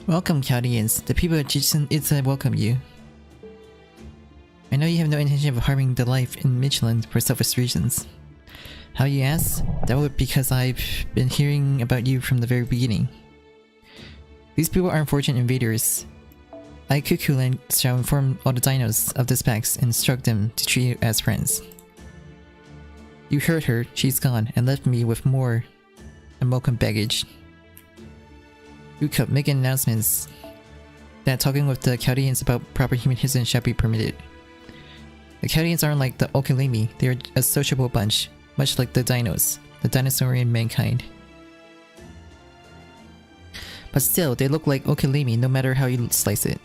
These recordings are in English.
Welcome, Chaldeans. The people of JP-rKyECtnz welcome you. I know you have no intention of harming the life in Mictlan for selfish reasons. How, you ask? That would be because I've been hearing about you from the very beginning. These people are unfortunate invaders. I, Kukulan, shall inform all the dinos of this pact and instruct them to treat you as friends. You heard her, she's gone, and left me with more unwelcome baggage. Yuka, make announcements that talking with the Chaldeans about proper human history shall be permitted. The Chaldeans aren't like the Okalimi, they are a sociable bunch, much like the dinos, the dinosaurian mankind. But still, they look like Okalimi no matter how you slice it.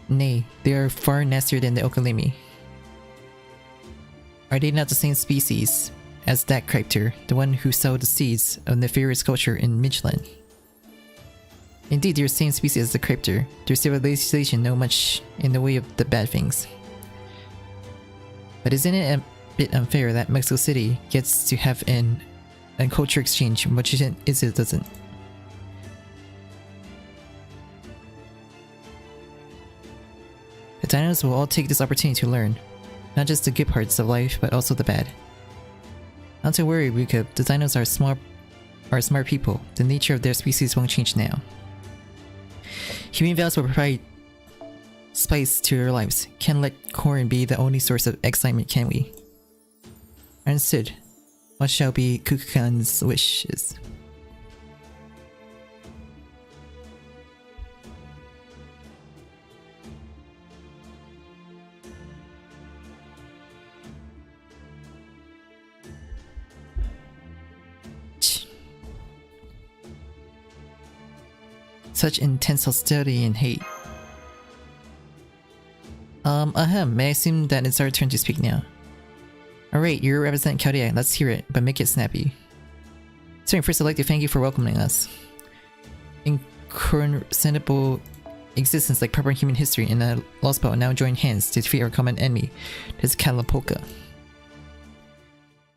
Nay, they are far nastier than the Okalimi. Are they not the same species as that character, the one who sowed the seeds of nefarious culture in Mictlan? Indeed, they're the same species as the Cryptor. Their civilization know much in the way of the bad things. But isn't it a bit unfair that Mexico City gets to have a culture exchange, which it doesn't? The dinos will all take this opportunity to learn, not just the good parts of life, but also the bad. Not to worry, Ruka, the dinos are smart people. The nature of their species won't change now. Human vows will provide spice to your lives. Can't let corn be the only source of excitement, can we? Understood. What shall be Kukukan's wishes? Such intense hostility and hate. May I assume that it's our turn to speak now? Alright, you're representing Chaldea, let's hear it, but make it snappy. So first I'd like to thank you for welcoming us. Incorrigible existence like proper human history and a Lostbelt now join hands to defeat our common enemy, Tezcatlipoca.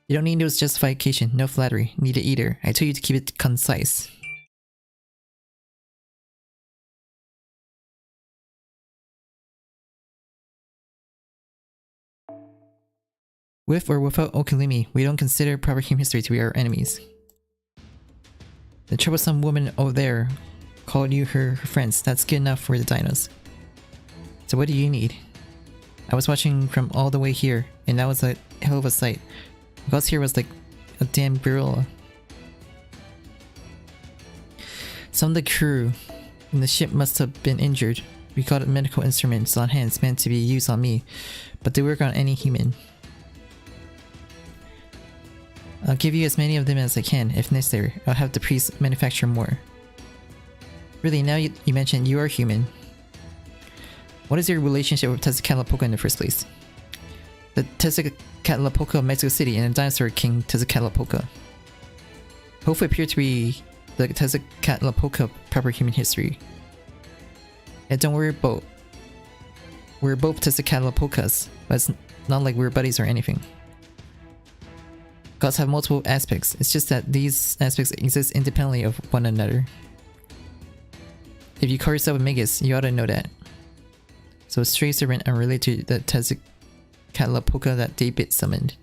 You don't need no justification, no flattery, neither either. I told you to keep it concise. With or without Okalimi, we don't consider proper human history to be our enemies. The troublesome woman over there called you her friends. That's good enough for the dinos. So what do you need? I was watching from all the way here, and that was a hell of a sight. The boss here was like a damn gorilla. Some of the crew in the ship must have been injured. We got medical instruments on hands meant to be used on me, but they work on any human. I'll give you as many of them as I can, if necessary. I'll have the priest manufacture more. Really, now you mentioned you are human. What is your relationship with Tezcatlipoca in the first place? The Tezcatlipoca of Mexico City and the dinosaur king Tezcatlipoca. Both appear to be the Tezcatlipoca of proper human history. And don't worry about... We're both Tezcatlipocas, but it's not like we're buddies or anything. Gods have multiple aspects, it's just that these aspects exist independently of one another. If you call yourself a Magus, you ought to know that. So stray servant unrelated to the Tezcatlipoca that David summoned.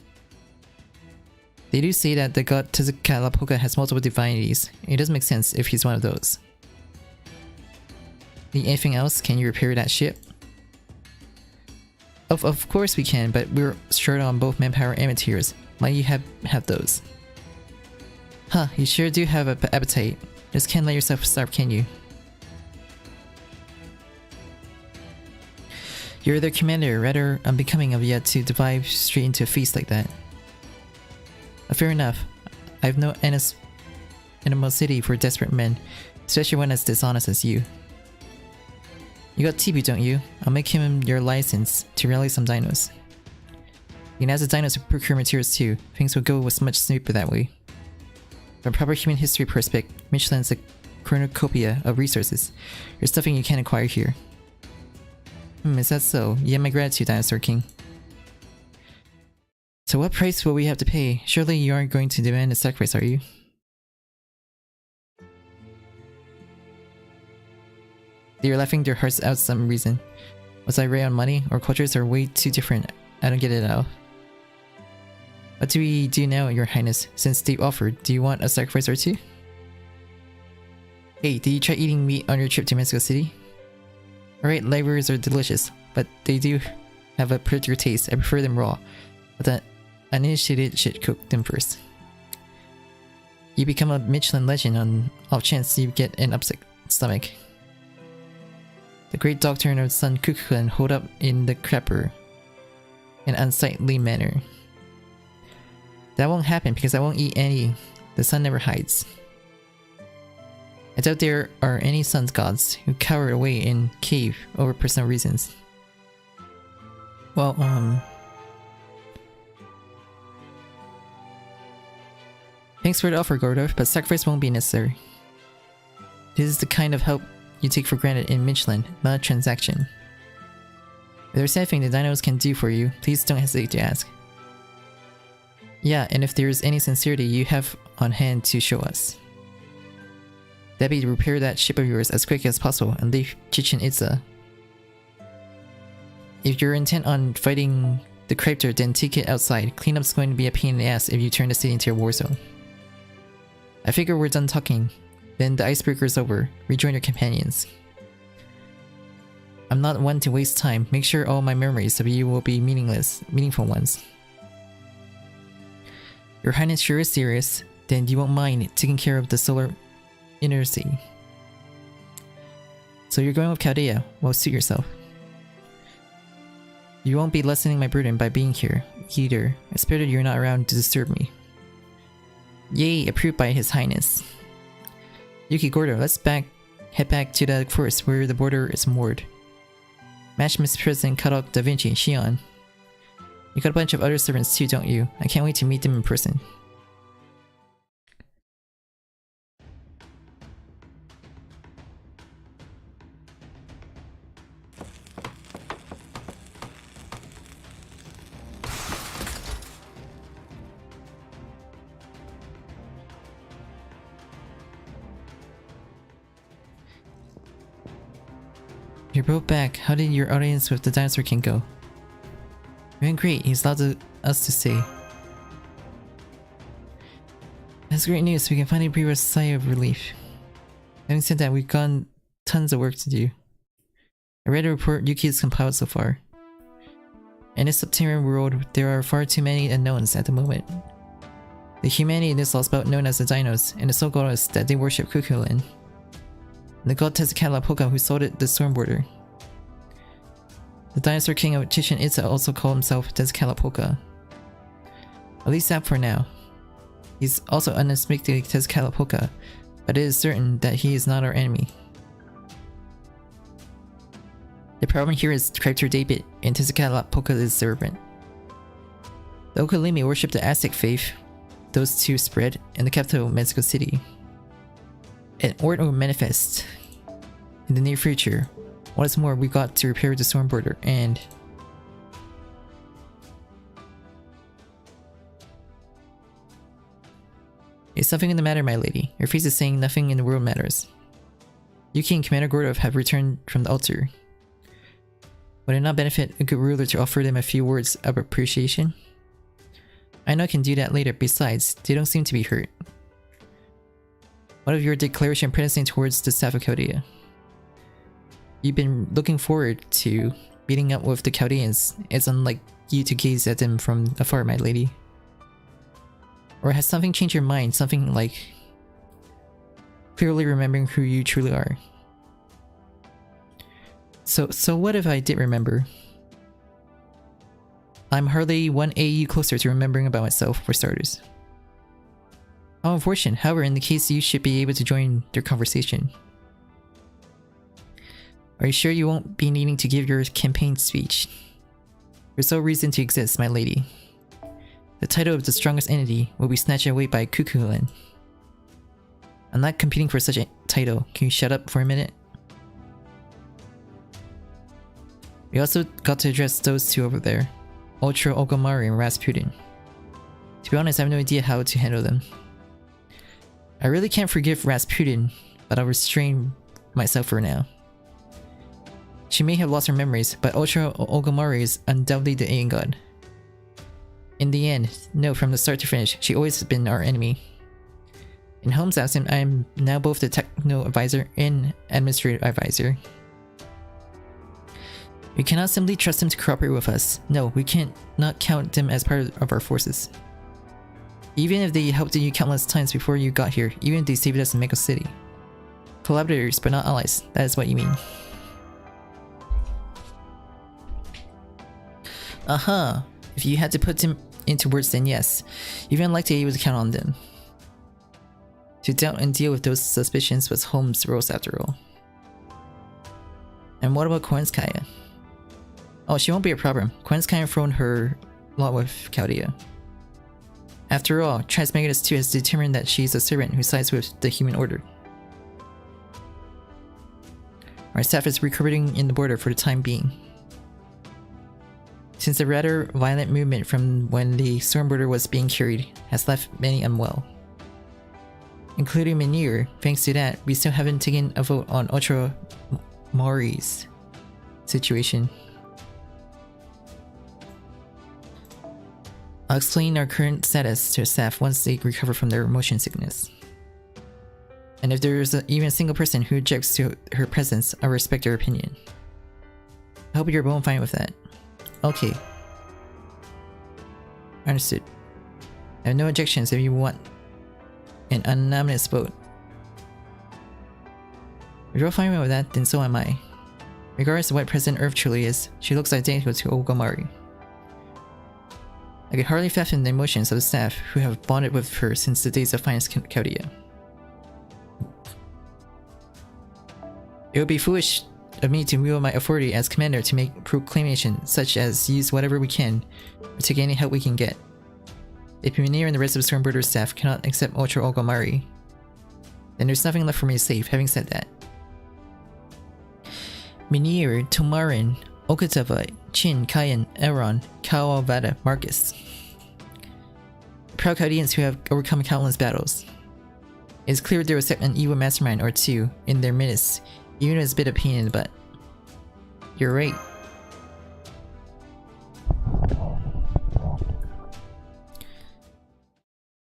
They do say that the god Tezcatlipoca has multiple divinities. It does make sense if he's one of those. Need anything else? Can you repair that ship? Of course we can, but we're short on both manpower and materials. Might you have those? Huh, you sure do have an appetite. Just can't let yourself starve, can you? You're their commander, rather unbecoming of you to dive straight into a feast like that. Fair enough. I have no animosity for desperate men, especially one as dishonest as you. You got Tibu, don't you? I'll make him your license to rally some dinos. You can ask the dinos to procure materials too. Things will go much smoother that way. From a proper human history perspective, Mictlan's a cornucopia of resources. There's nothing you can't acquire here. Is that so? You have my gratitude, Dinosaur King. So what price will we have to pay? Surely you aren't going to demand a sacrifice, are you? They are laughing their hearts out for some reason. Was I right on money? Our cultures are way too different. I don't get it now. What do we do now, your highness? Since they've offered, do you want a sacrifice or two? Hey, did you try eating meat on your trip to Mexico City? Alright, libraries are delicious, but they do have a particular taste. I prefer them raw, but the uninitiated should cook them first. You become a Mictlan legend on off chance you get an upset stomach. The great doctor and her son Kukulan hold up in the crapper in an unsightly manner. That won't happen because I won't eat any. The sun never hides. I doubt there are any sun gods who cower away in cave over personal reasons. Well, thanks for the offer, Gordov, but sacrifice won't be necessary. This is the kind of help you take for granted in Mictlan, not a transaction. If there's anything the dinos can do for you, please don't hesitate to ask. Yeah, and if there's any sincerity you have on hand to show us. That'd be to repair that ship of yours as quick as possible and leave Chichen Itza. If you're intent on fighting the Cryptor, then take it outside. Cleanup's going to be a pain in the ass if you turn the city into a war zone. I figure we're done talking. Then the icebreaker's over. Rejoin your companions. I'm not one to waste time. Make sure all my memories of you will be meaningful ones. Your Highness sure is serious, then you won't mind taking care of the solar inner sea. So you're going with Chaldea. Well, suit yourself. You won't be lessening my burden by being here, either. It's better you're not around to disturb me. Yay, approved by His Highness. Yuki Gordo, let's head back to the forest where the border is moored. Match Mr. President Kadok Da Vinci, Shion. You got a bunch of other servants too, don't you? I can't wait to meet them in person. You're both back. How did your audience with the dinosaur king go? Went great. He's allowed us to stay. That's great news. We can finally breathe a sigh of relief. Having said that, we've got tons of work to do. I read a report Yuki has compiled so far. In this subterranean world, there are far too many unknowns at the moment. The humanity in this Lostbelt known as the Dinos, and the so goddess that they worship Kukulin. And the god Tezcatlipoca who sold the storm border. The dinosaur king of Chichen Itza also called himself Tezcatlipoca. At least that for now. He's also unexpectedly Tezcatlipoca, but it is certain that he is not our enemy. The problem here is Cryptor David and Tezcatlipoca is servant. The Okalimi worship the Aztec faith, those two spread in the capital Mexico City. An order will manifest in the near future. What is more, we got to repair the storm border and... Is something in the matter, my lady? Your face is saying nothing in the world matters. Yuki and Commander Gordov have returned from the altar. Would it not benefit a good ruler to offer them a few words of appreciation? I know I can do that later. Besides, they don't seem to be hurt. What of your declaration protesting towards the staff of Chaldea? You've been looking forward to meeting up with the Chaldeans. It's unlike you to gaze at them from afar, my lady. Or has something changed your mind? Something like clearly remembering who you truly are. So what if I did remember? I'm hardly 1 AU closer to remembering about myself, for starters. How unfortunate. However, in the case you should be able to join their conversation. Are you sure you won't be needing to give your campaign speech? There's no reason to exist, my lady. The title of the strongest entity will be snatched away by Kukulin. I'm not competing for such a title. Can you shut up for a minute? We also got to address those two over there. Ultra Ogomari and Rasputin. To be honest, I have no idea how to handle them. I really can't forgive Rasputin, but I'll restrain myself for now. She may have lost her memories, but Ultra Ogomari is undoubtedly the Aeon God. In the end, no, from the start to finish, she always has been our enemy. In Holmes' absence, I am now both the techno advisor and administrative advisor. We cannot simply trust them to cooperate with us. No, we can't not count them as part of our forces. Even if they helped you countless times before you got here, even if they saved us in Mako City. Collaborators, but not allies. That is what you mean. Aha! If you had to put them into words, then yes. Even like to be able to count on them. To doubt and deal with those suspicions was Holmes' roles after all. And what about Kwenskaya? Oh, she won't be a problem. Kwenskaya thrown her lot with Chaldea. After all, Transmegadus 2 has determined that she is a servant who sides with the human order. Our staff is recuperating in the border for the time being. Since the rather violent movement from when the storm border was being carried has left many unwell. Including Menir, thanks to that, we still haven't taken a vote on Ultra Mori's situation. I'll explain our current status to staff once they recover from their motion sickness. And if there is even a single person who objects to her presence, I'll respect their opinion. I hope you're both fine with that. Okay. Understood. I have no objections if you want an unanimous vote. If you're fine with that, then so am I. Regardless of what President Earth truly is, she looks identical to Ogomari. I could hardly fathom the emotions of the staff who have bonded with her since the days of Finest Chaldea. It would be foolish of me to wield my authority as commander to make proclamations such as use whatever we can or take any help we can get. If Menir and the rest of the Stormbirder staff cannot accept Ultra Ogomari, then there's nothing left for me to save. Having said that, Menir, Tomarin, Okutava, Chin, Kayan, Elron, Kawabata, Marcus. Proud Chaldeans who have overcome countless battles. It is clear there was an evil mastermind or two in their midst, even if it's a bit of pain in the butt. You're right.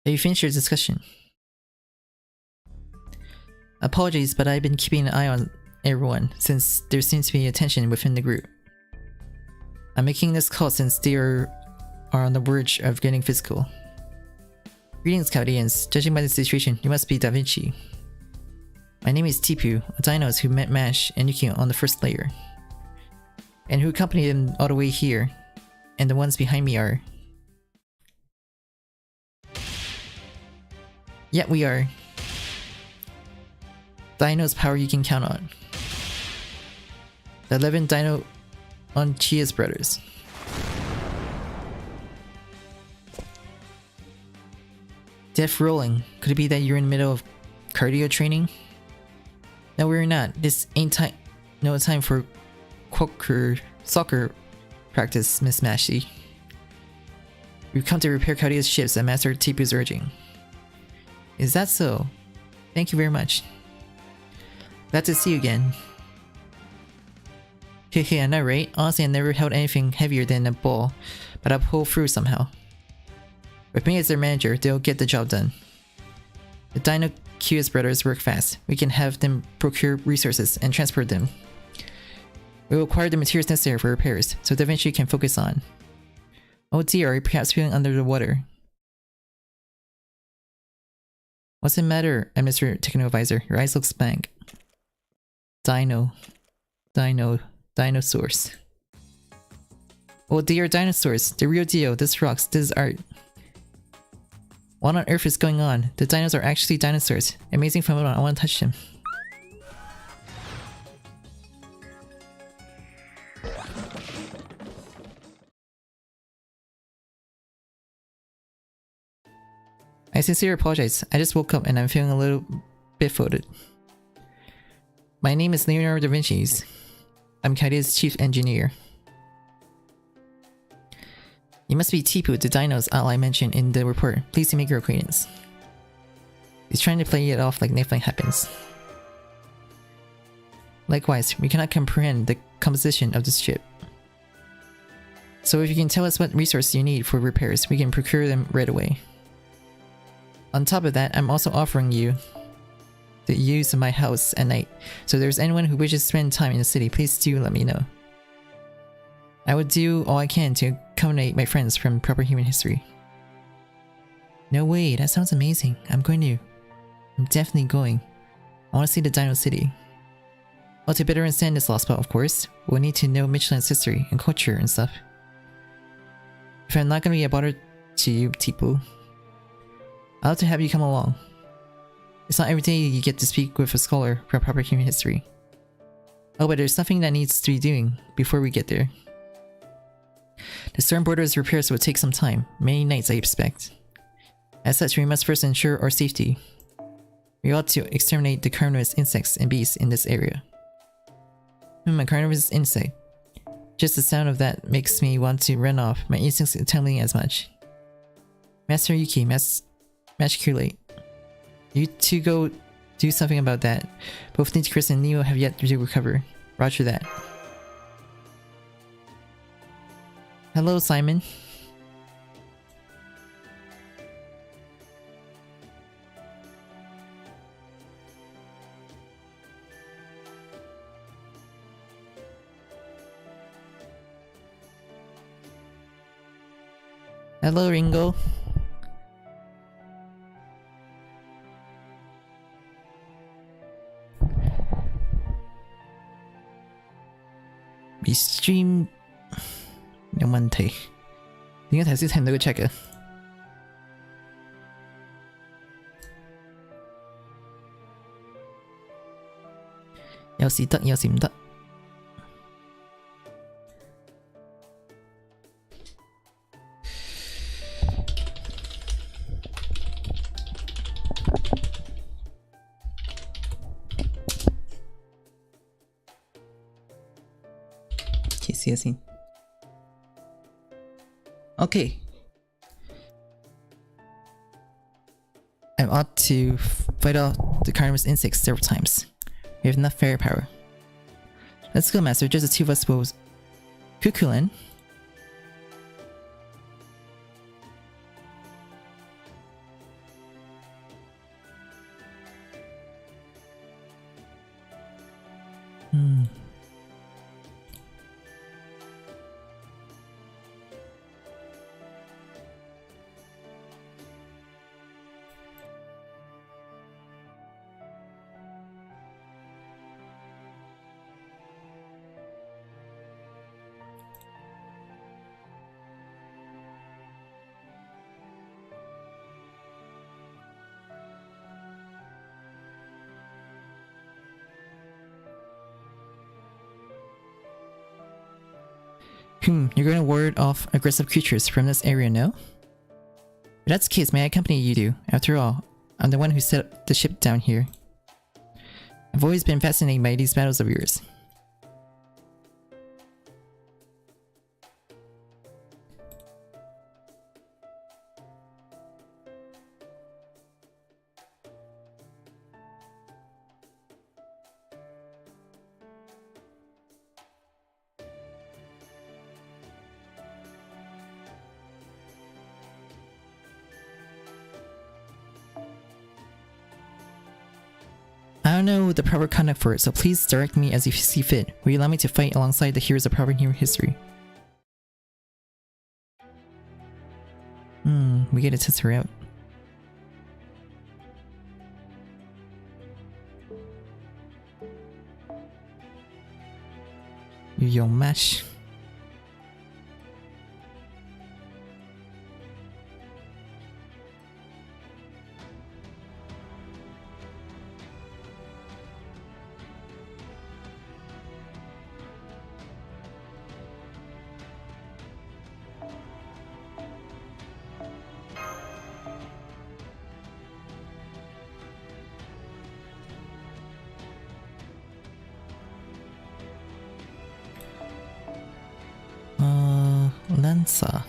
Have you finished your discussion? Apologies, but I've been keeping an eye on everyone since there seems to be a tension within the group. I'm making this call since they are on the verge of getting physical. Greetings, Chaldeans. Judging by the situation, you must be Da Vinci. My name is Tipu, a Dinos who met Mash and Yuki on the first layer, and who accompanied them all the way here, and the ones behind me are... Yeah, we are. Dino's power you can count on. The 11 Dino on Chia's brothers. Death rolling. Could it be that you're in the middle of cardio training? No, we're not. This ain't no time for soccer practice, Miss Mashy. We've come to repair Chaldea's ships at Master Tipu's urging. Is that so? Thank you very much. Glad to see you again. Hehe, I know, right? Honestly, I never held anything heavier than a ball, but I'll pull through somehow. With me as their manager, they'll get the job done. The Dino Q's brothers work fast. We can have them procure resources and transport them. We will acquire the materials necessary for repairs, so Da Vinci can focus on. Oh dear, are you perhaps feeling under the water? What's the matter, Mr. Techno Advisor? Your eyes look blank. Dinosaurs. Oh, they are dinosaurs. The real deal. This rocks. This is art. What on earth is going on? The dinos are actually dinosaurs. Amazing phenomenon. I want to touch them. I sincerely apologize. I just woke up and I'm feeling a little bit folded. My name is Leonardo da Vinci's. I'm Chaldea's chief engineer. You must be Tipu, the Dino's ally mentioned in the report. Pleased to make your acquaintance. He's trying to play it off like nothing happens. Likewise, we cannot comprehend the composition of this ship. So if you can tell us what resources you need for repairs, we can procure them right away. On top of that, I'm also offering you the use of my house at night, so if there's anyone who wishes to spend time in the city, please do let me know. I would do all I can to accommodate my friends from proper human history. No way, that sounds amazing. I'm definitely going. I want to see the Dino City. Well, to better understand this Lostbelt, of course, we'll need to know Mictlan's history and culture and stuff. If I'm not gonna be a bother to you, Tipu, I'd love to have you come along. It's not every day you get to speak with a scholar from proper human history. Oh, but there's something that needs to be doing before we get there. The Stern Border's repairs will take some time, many nights I expect. As such, we must first ensure our safety. We ought to exterminate the carnivorous insects and beasts in this area. A carnivorous insect. Just the sound of that makes me want to run off, my instincts tell me as much. Master Yuki, matriculate. You two go do something about that. Both Chris and Neo have yet to recover. Roger that. Hello, Simon. Hello, Ringo. We stream... Yuwanti. 點解頭先睇唔到個 check 嘅？有時得，有時唔得。試下先。Okay. I ought to fight out the carnivorous insects several times. We have enough firepower. Let's go, Master. Just the two of us will... Kukulin? You're going to ward off aggressive creatures from this area, no? If that's the case, may I accompany you two? After all, I'm the one who set up the ship down here. I've always been fascinated by these battles of yours. I don't know the proper conduct for it, so please direct me as you see fit. Will you allow me to fight alongside the heroes of proper human history? We get to test her out. Yo mash. Lanza.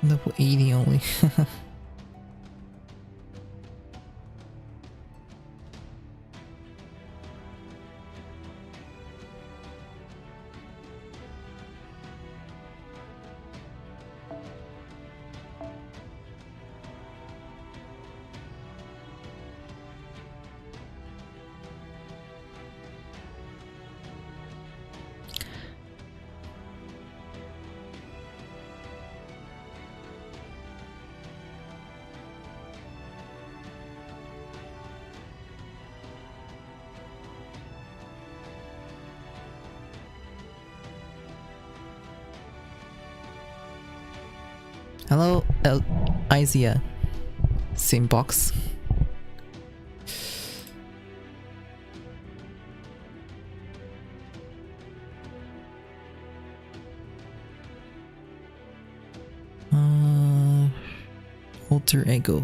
Level 80 only. Hello, Isia. Same box. Alter ego.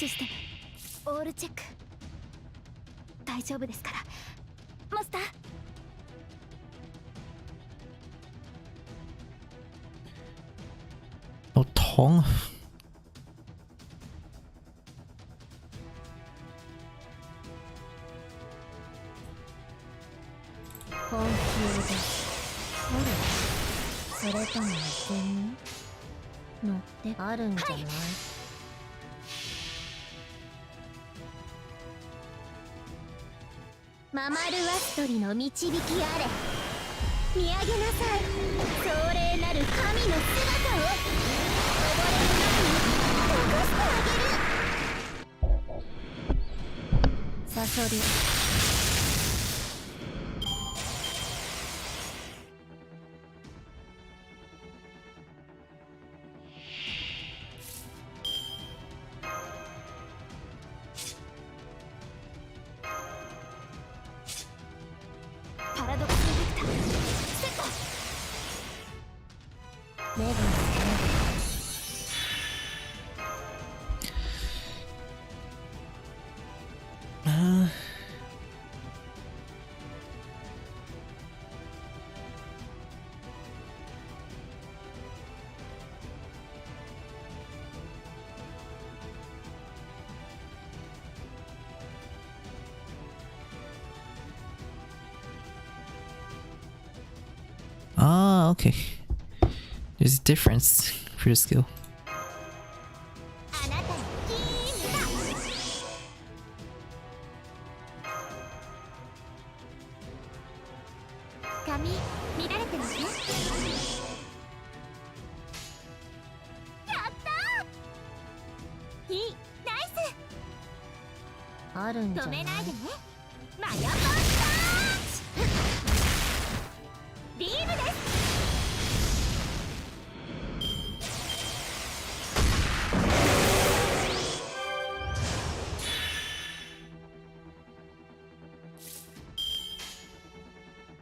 System, all check. 大丈夫ですから、マスター。好痛。本気で。それとも全のってあるんじゃない？ママルワストリの導きあれ、見上げなさい、壮麗なる神の姿を。溺れる前に起こしてあげる。サソリ。Ah, okay. There's a difference for the skill.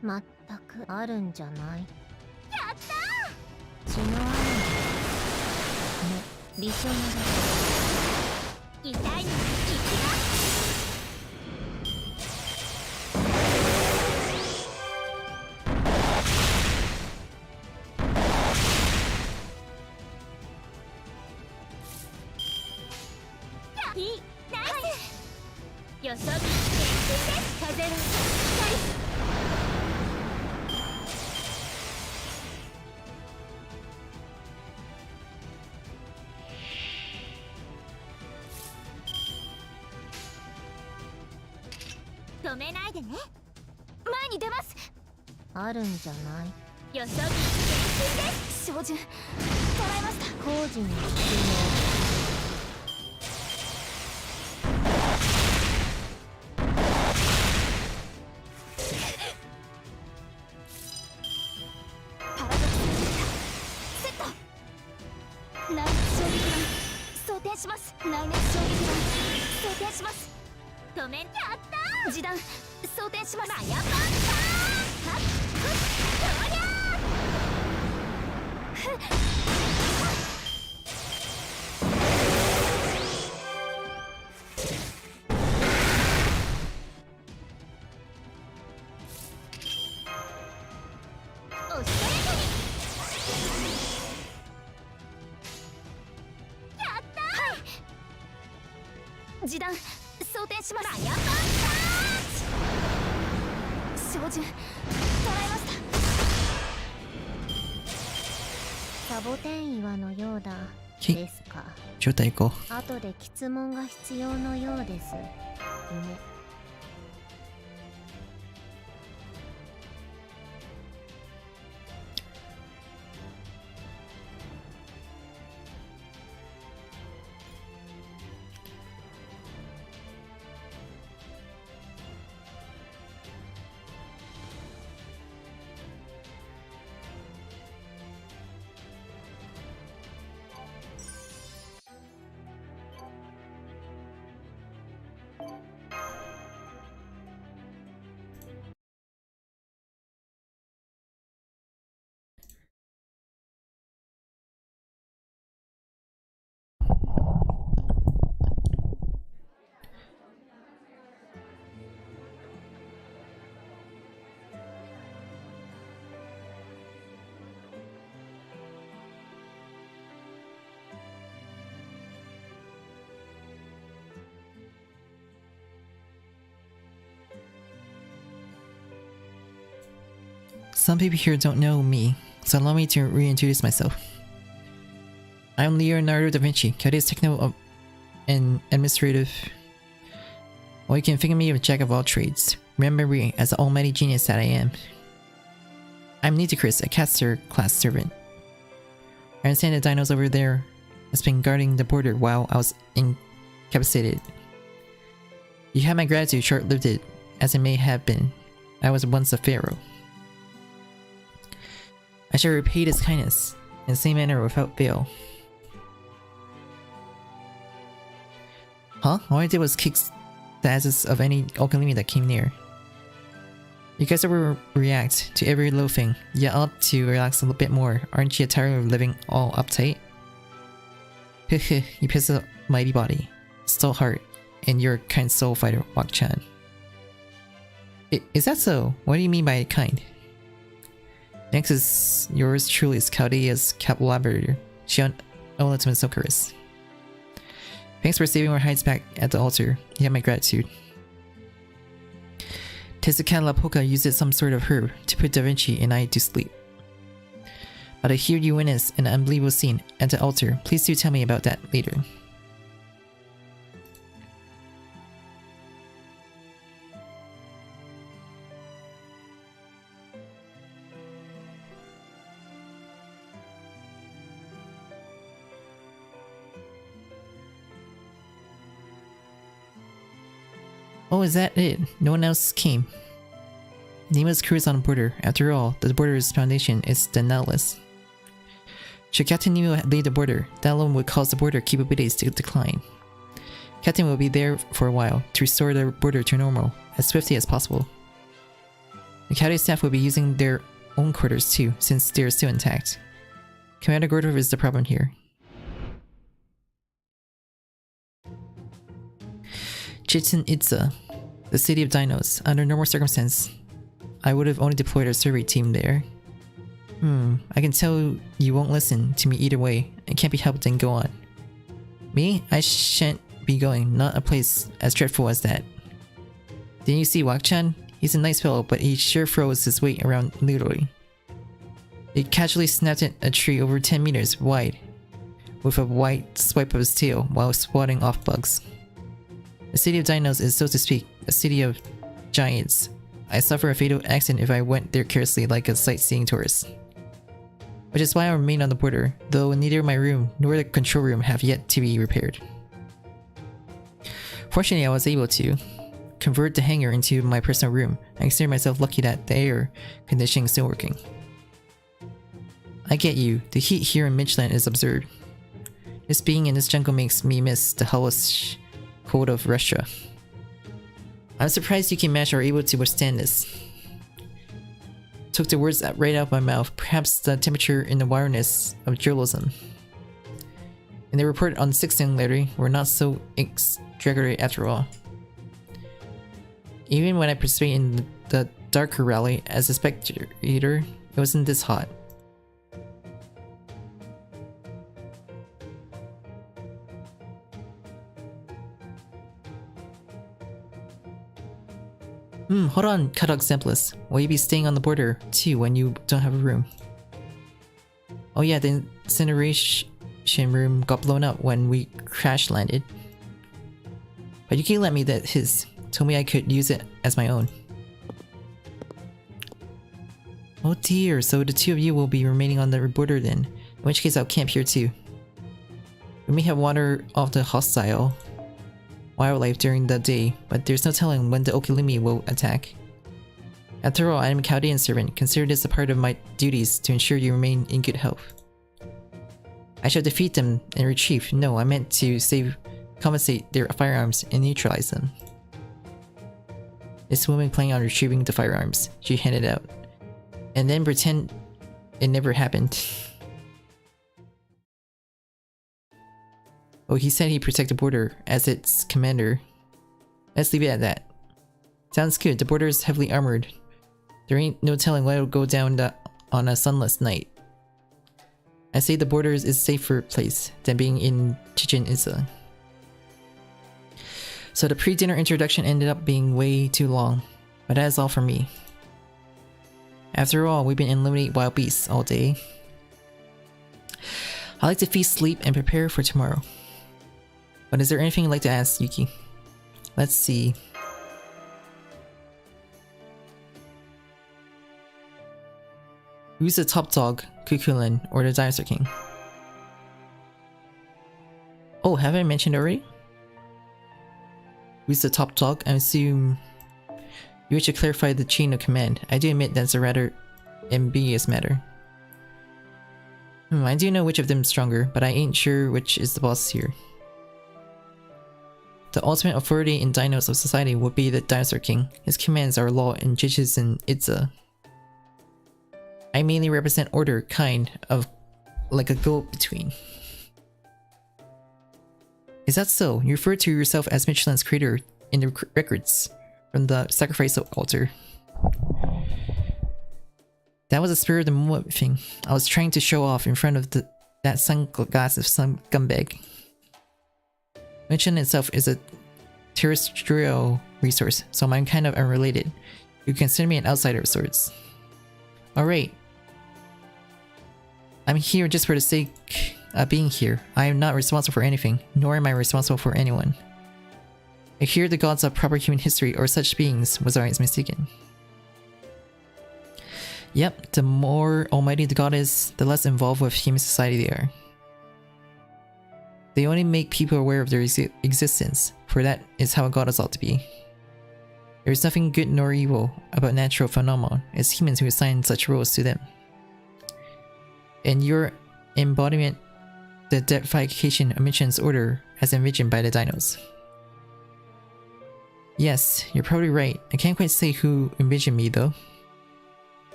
まったくあるんじゃない。やったー。血の雨ね、びしょ濡れ。痛いのにいいナイス。よそ見限定です。風の光。止めないでね。前に出ます。あるんじゃない。よそ見厳禁です。照準捉えました。工事に必要。します。内熱衝撃弾装填します。止めやったー。示弾装填します。マヤパンターはっふっとりゃー。おしとやかにやったー。示弾装填します。マヤパンター。照準捉えました。サボテン岩のようだですか。状態行こう。後で質問が必要のようです。夢。Some people here don't know me, so allow me to reintroduce myself. I'm Leonardo da Vinci, Code's techno and administrative. Or you can think of me as a jack of all trades. Remember me as the almighty genius that I am. I'm Nitocris, a caster class servant. I understand the dinos over there has been guarding the border while I was incapacitated. You have my gratitude, short-lived as it may have been. I was once a pharaoh. I shall repay this kindness in the same manner without fail. Huh? All I did was kick the asses of any Okalimi that came near. You guys overreact to every little thing. You ought to relax a little bit more. Aren't you tired of living all uptight? Heh, you possess a mighty body, still heart, and you're a kind soul fighter, Wak-chan. Is that so? What do you mean by kind? Next is yours truly, Chaldea's collaborator, Shion Ultimate Socorus. Thanks for saving our hides back at the altar. You have my gratitude. Tezuka Lapoka uses some sort of herb to put Da Vinci and I to sleep. But I hear you witnessed an unbelievable scene at the altar. Please do tell me about that later. Oh, is that it? No one else came. Nemo's crew is on the border. After all, the border's foundation is the Nautilus. Should Captain Nemo leave the border, that alone would cause the border capabilities to decline. Captain will be there for a while to restore the border to normal as swiftly as possible. The Chaldean staff will be using their own quarters too, since they are still intact. Commander Gordov is the problem here. JP-rKyECtnz, the city of dinos. Under normal circumstances, I would have only deployed a survey team there. I can tell you won't listen to me either way. It can't be helped, then go on. Me? I shan't be going, not a place as dreadful as that. Didn't you see Wak-chan? He's a nice fellow, but he sure throws his weight around literally. He casually snapped at a tree over 10 meters wide, with a wide swipe of his tail while swatting off bugs. The city of dinos is, so to speak, a city of giants. I suffer a fatal accident if I went there carelessly like a sightseeing tourist. Which is why I remain on the border, though neither my room nor the control room have yet to be repaired. Fortunately, I was able to convert the hangar into my personal room. I consider myself lucky that the air conditioning is still working. I get you, the heat here in Mictlan is absurd. This being in this jungle makes me miss the hellish cold of Russia. I'm surprised Yukimasa are able to withstand this. Took the words right out of my mouth. Perhaps the temperature and the wireness of journalism. And the report on 16 later were not so exaggerated after all. Even when I participated in the darker rally as a spectator, it wasn't this hot. Hold on, Cutock Exemplis. Will you be staying on the border too when you don't have a room? Oh yeah, the incineration room got blown up when we crash landed. But Yuki lent me his. Told me I could use it as my own. Oh dear, so the two of you will be remaining on the border then. In which case I'll camp here too. We may have water off the hostile wildlife during the day, but there's no telling when the Okilimi will attack. After all, I am a Chaldean servant. Consider this a part of my duties to ensure you remain in good health. I shall defeat them and retrieve. No, I meant to compensate their firearms and neutralize them. This woman planning on retrieving the firearms, she handed out. And then pretend it never happened. Oh, he said he'd protect the border as its commander. Let's leave it at that. Sounds good, the border is heavily armored. There ain't no telling what will go down on a sunless night. I say the border is a safer place than being in Chichen Itza. So the pre-dinner introduction ended up being way too long, but that is all for me. After all, we've been eliminating wild beasts all day. I like to feast, sleep, and prepare for tomorrow. But is there anything you'd like to ask, Yuki? Let's see. Who's the top dog, Kukulin or the Dinosaur King? Oh, haven't I mentioned already? Who's the top dog? I assume you wish to clarify the chain of command. I do admit that's a rather ambiguous matter. I do know which of them is stronger, but I ain't sure which is the boss here. The ultimate authority in dinos of society would be the Dinosaur King. His commands are law in Chichen Itza. I mainly represent order, kind of like a go-between. Is that so? You refer to yourself as Mictlan's creator in the records from the sacrifice altar. That was a spur of the moment thing. I was trying to show off in front of that sunglass of some scumbag. Mictlan itself is a terrestrial resource, so I'm kind of unrelated. You consider me an outsider of sorts. Alright. I'm here just for the sake of being here. I am not responsible for anything, nor am I responsible for anyone. I hear the gods of proper human history or such beings was always mistaken. Yep, the more almighty the god is, the less involved with human society they are. They only make people aware of their existence, for that is how a goddess ought to be. There is nothing good nor evil about natural phenomena. It's humans who assign such roles to them. And your embodiment, the deification of Mictlan's order as envisioned by the dinos. Yes, you're probably right. I can't quite say who envisioned me though.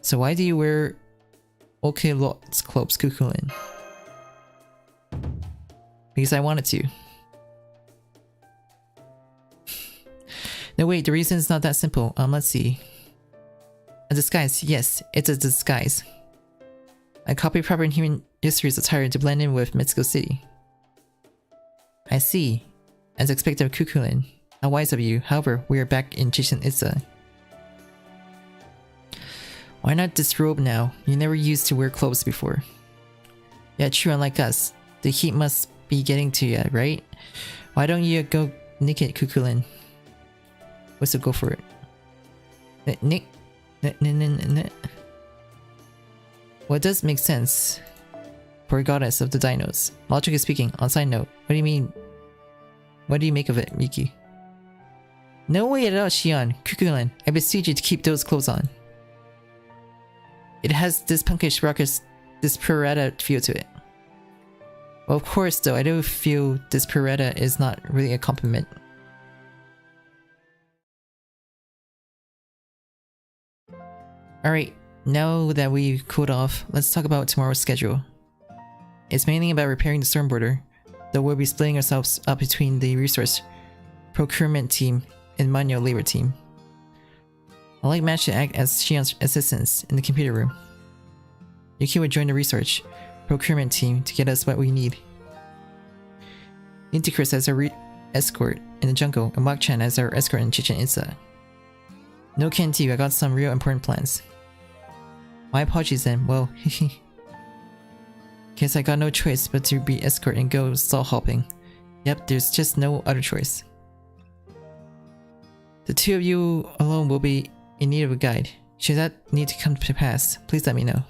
So why do you wear Okelot's clothes, Kukulin? Because I wanted to. No wait, the reason is not that simple. Let's see. A disguise, yes, it's a disguise. I copy proper human history's attire to blend in with Mexico City. I see. As expected of Kukulin. How wise of you. However, we are back in Chichen Itza. Why not disrobe now? You never used to wear clothes before. Yeah, true, unlike us. The heat must be getting to you, right? Why don't you go naked, Kukulin? What's the go for it? Nick? Well, it does make sense for a goddess of the dinos. Logically speaking, on side note, what do you mean? What do you make of it, Miki? No way at all, Shion. Kukulin, I beseech you to keep those clothes on. It has this punkish raucous, this prorata feel to it. Well, of course, though, I do feel this pirouetta is not really a compliment. Alright, now that we've cooled off, let's talk about tomorrow's schedule. It's mainly about repairing the storm border, though we'll be splitting ourselves up between the resource procurement team and manual labor team. I'd like Match to act as Shion's assistants in the computer room. Yuki would join the research procurement team to get us what we need. Inticris as our escort in the jungle, and Mictlan as our escort in Chichen Itza. No can to you, I got some real important plans. My apologies then, well, guess I got no choice but to be escort and go stall hopping. Yep, there's just no other choice. The two of you alone will be in need of a guide. Should that need to come to pass, please let me know.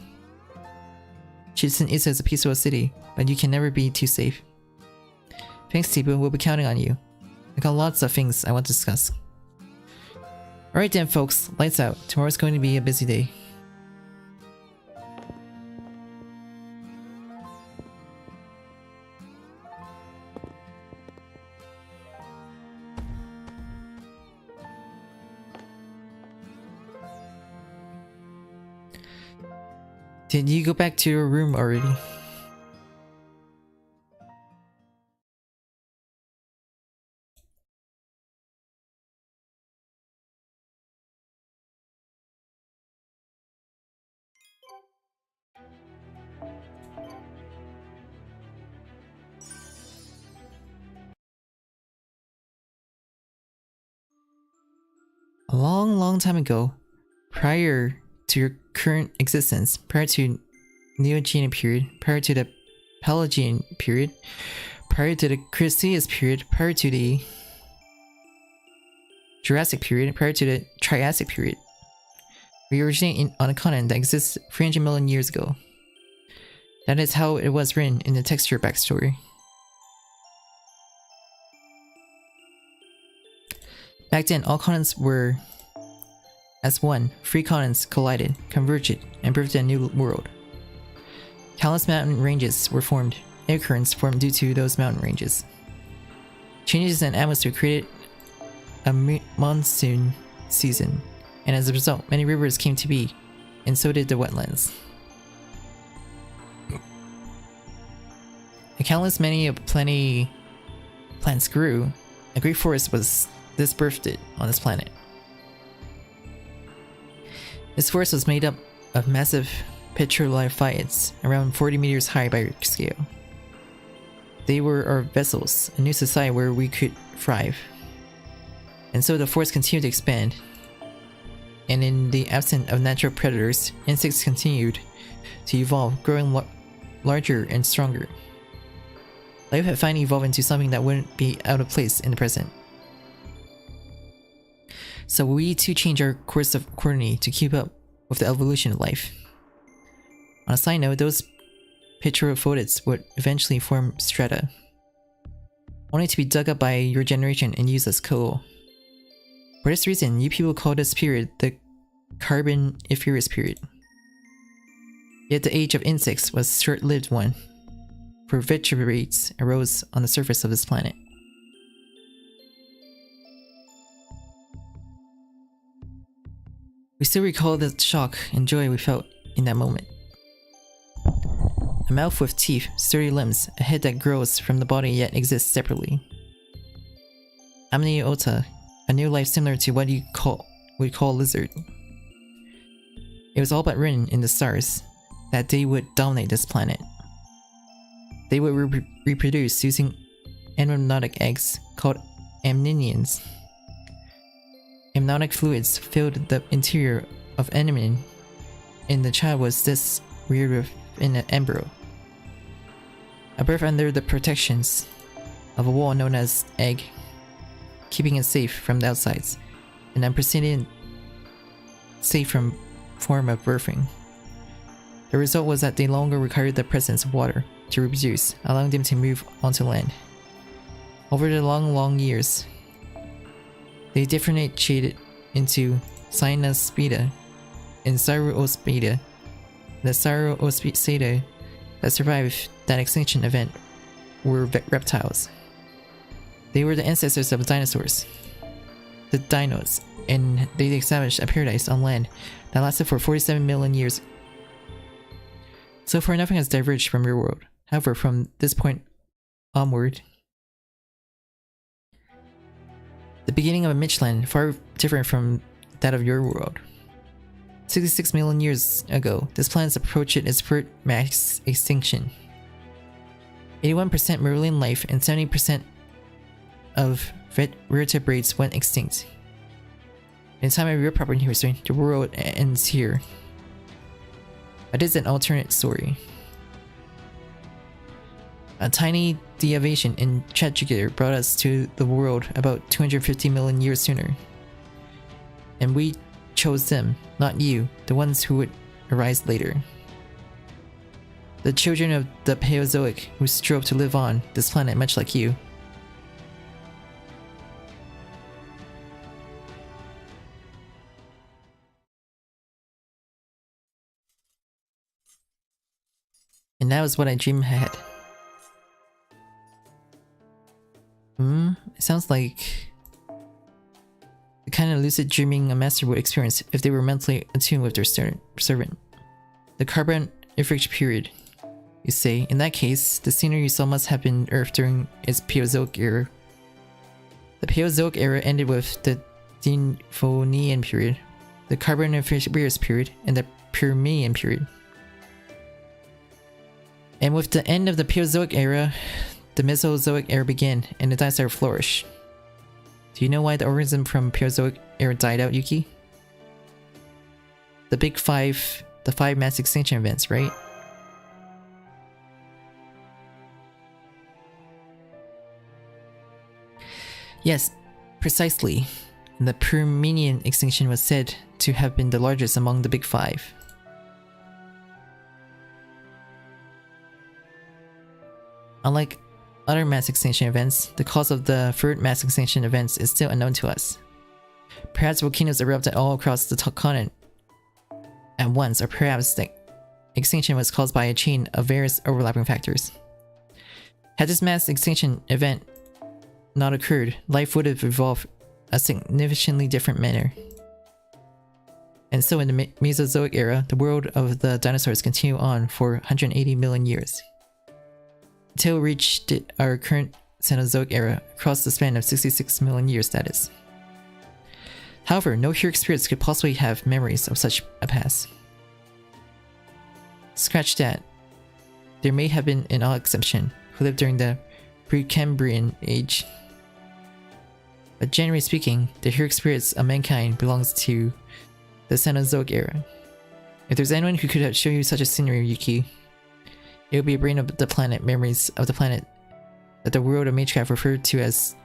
Chichen Itza is a peaceful city, but you can never be too safe. Thanks, Tibu, we'll be counting on you. I got lots of things I want to discuss. Alright then folks, lights out. Tomorrow's going to be a busy day. Did you go back to your room already? A long time ago, prior to your current existence, prior to Neogean period, prior to the Paleogene period, prior to the Cretaceous period, prior to the Jurassic period, prior to the Triassic period. We originate on a continent that exists 300 million years ago. That is how it was written in the texture backstory. Back then, all continents were as one. 3 continents collided, converged, and birthed a new world. Countless mountain ranges were formed. Air currents formed due to those mountain ranges. Changes in atmosphere created a monsoon season, and as a result, many rivers came to be, and so did the wetlands. Plenty plants grew. A great forest was dispersed on this planet. This forest was made up of massive petroliphites, around 40 meters high by scale. They were our vessels, a new society where we could thrive. And so the forest continued to expand, and in the absence of natural predators, insects continued to evolve, growing larger and stronger. Life had finally evolved into something that wouldn't be out of place in the present. So we too change our course accordingly to keep up with the evolution of life. On a side note, those petrophodids would eventually form strata, only to be dug up by your generation and used as coal. For this reason, you people call this period the Carboniferous period. Yet the age of insects was a short-lived one, for vertebrates arose on the surface of this planet. We still recall the shock and joy we felt in that moment. A mouth with teeth, sturdy limbs, a head that grows from the body yet exists separately. Amniota, a new life similar to what we'd call lizard. It was all but written in the stars that they would dominate this planet. They would reproduce using amniotic eggs called amninions. Amniotic fluids filled the interior of amnion, and the child was thus reared in an embryo. A birth under the protections of a wall known as egg, keeping it safe from the outsides, an unprecedented safe from form of birthing. The result was that they no longer required the presence of water to reproduce, allowing them to move onto land. Over the long years, they differentiated into Cynospida and Saurospida. The Saurospida that survived that extinction event were reptiles. They were the ancestors of dinosaurs, the dinos, and they established a paradise on land that lasted for 47 million years. So far, nothing has diverged from your world. However, from this point onward, the beginning of a Mictlan far different from that of your world. 66 million years ago, this planet approached its first mass extinction. 81% marine life and 70% of vertebrates went extinct. In the time of your proper history, the world ends here. But it's an alternate story. A tiny deviation in trajectory brought us to the world about 250 million years sooner. And we chose them, not you, the ones who would arise later. The children of the Paleozoic who strove to live on this planet much like you. And that was what I dreamed I had. It sounds like the kind of lucid dreaming a master would experience if they were mentally attuned with their servant. The Carboniferous period, you say. In that case, the scenery you saw must have been Earth during its Paleozoic era. The Paleozoic era ended with the Devonian period, the Carboniferous period, and the Permian period. And with the end of the Paleozoic era, the Mesozoic era began, and the dinosaur flourished. Do you know why the organism from Paleozoic era died out, Yuki? The big five, the 5 mass extinction events, right? Yes, precisely. The Permian extinction was said to have been the largest among the big 5. Unlike other mass extinction events, the cause of the third mass extinction events is still unknown to us. Perhaps volcanoes erupted all across the continent at once, or perhaps the extinction was caused by a chain of various overlapping factors. Had this mass extinction event not occurred, life would have evolved a significantly different manner. And so in the Mesozoic era, the world of the dinosaurs continued on for 180 million years. Until we reached our current Cenozoic era across the span of 66 million years, that is. However, no heroic spirits could possibly have memories of such a past. Scratch that. There may have been an odd exception who lived during the Precambrian age. But generally speaking, the heroic spirits of mankind belongs to the Cenozoic era. If there's anyone who could show you such a scenery, Yuki, it would be a brain of the planet, memories of the planet that the world of Magecraft referred to as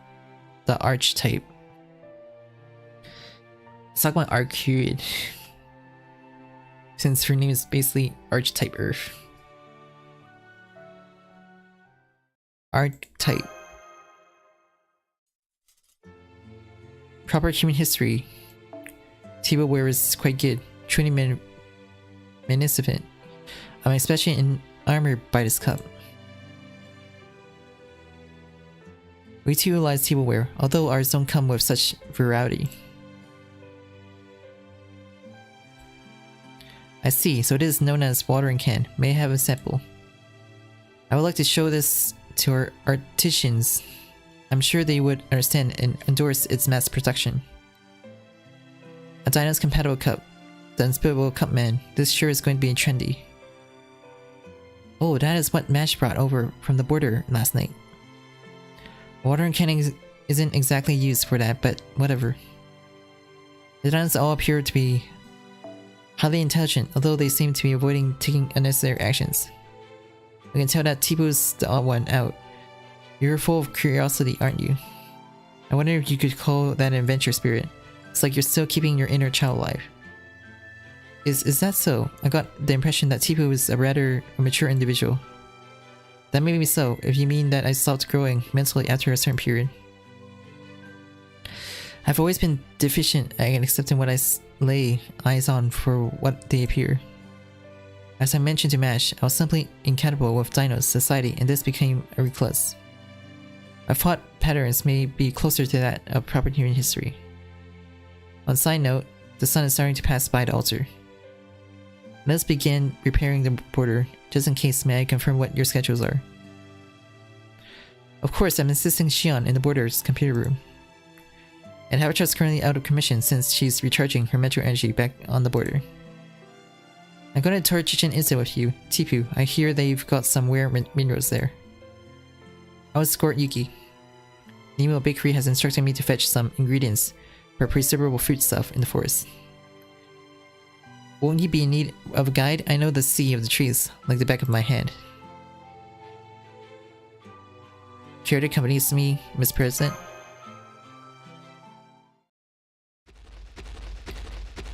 the archetype. Let's talk about Arcade, since her name is basically Archetype Earth. Archetype. Proper human history. Tableware is quite good, truly magnificent. I'm especially in armored by this cup. We too utilize tableware, although ours don't come with such variety. I see, so it is known as watering can. May I have a sample? I would like to show this to our artisans. I'm sure they would understand and endorse its mass production. A Dinos compatible cup. The unspillable cup man. This sure is going to be trendy. Oh, that is what Mash brought over from the border last night. Watering can isn't exactly used for that, but whatever. The Dinos all appear to be highly intelligent, although they seem to be avoiding taking unnecessary actions. I can tell that Tipu's the odd one out. You're full of curiosity, aren't you? I wonder if you could call that an adventure spirit. It's like you're still keeping your inner child alive. Is that so? I got the impression that Tipu is a rather mature individual. That may be so, if you mean that I stopped growing mentally after a certain period. I've always been deficient at accepting what I lay eyes on for what they appear. As I mentioned to Mash, I was simply incompatible with Dino's society and this became a recluse. My thought patterns may be closer to that of proper human history. On side note, the sun is starting to pass by the altar. Let us begin repairing the border, just in case. May I confirm what your schedules are? Of course, I'm assisting Shion in the border's computer room. And Habitat is currently out of commission since she's recharging her metro energy back on the border. I'm going to tour JP-rKyECtnz with you. Tipu, I hear they've got some rare minerals there. I'll escort Yuki. Nemo Bakery has instructed me to fetch some ingredients for preservable fruit stuff in the forest. Won't you be in need of a guide? I know the sea of the trees like the back of my hand. Care to accompany me, Miss President?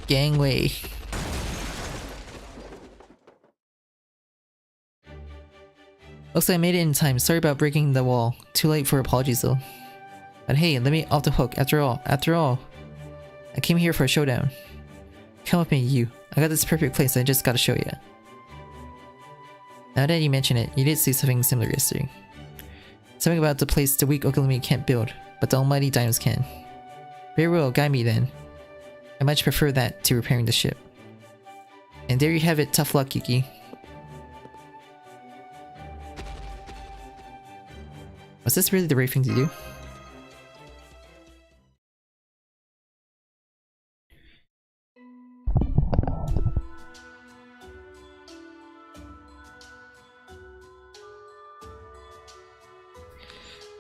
Gangway. Looks like I made it in time. Sorry about breaking the wall. Too late for apologies though. But hey, let me off the hook. After all, I came here for a showdown. Come with me, you. I got this perfect place I just gotta show you. Now that you mention it, you did see something similar yesterday. Something about the place the weak Okalumi can't build, but the almighty dinos can. Very well, guide me then. I much prefer that to repairing the ship. And there you have it, tough luck, Yuki. Was this really the right thing to do?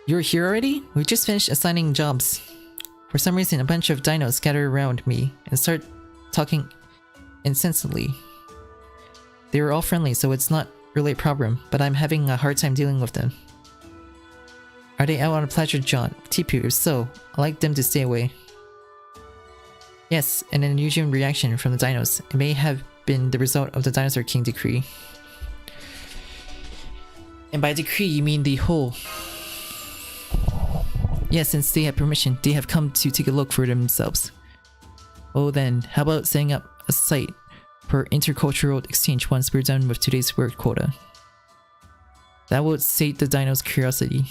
You're here already? We just finished assigning jobs. For some reason, a bunch of dinos scatter around me and start talking incessantly. They were all friendly, so it's not really a problem, but I'm having a hard time dealing with them. Are they out on a pleasure jaunt? Tipu, if so, I'd like them to stay away. Yes, an unusual reaction from the dinos. It may have been the result of the Dinosaur King decree. And by decree, you mean the whole... Yes, since they have permission, they have come to take a look for themselves. Oh then, how about setting up a site for intercultural exchange once we're done with today's work quota? That would sate the dinos' curiosity.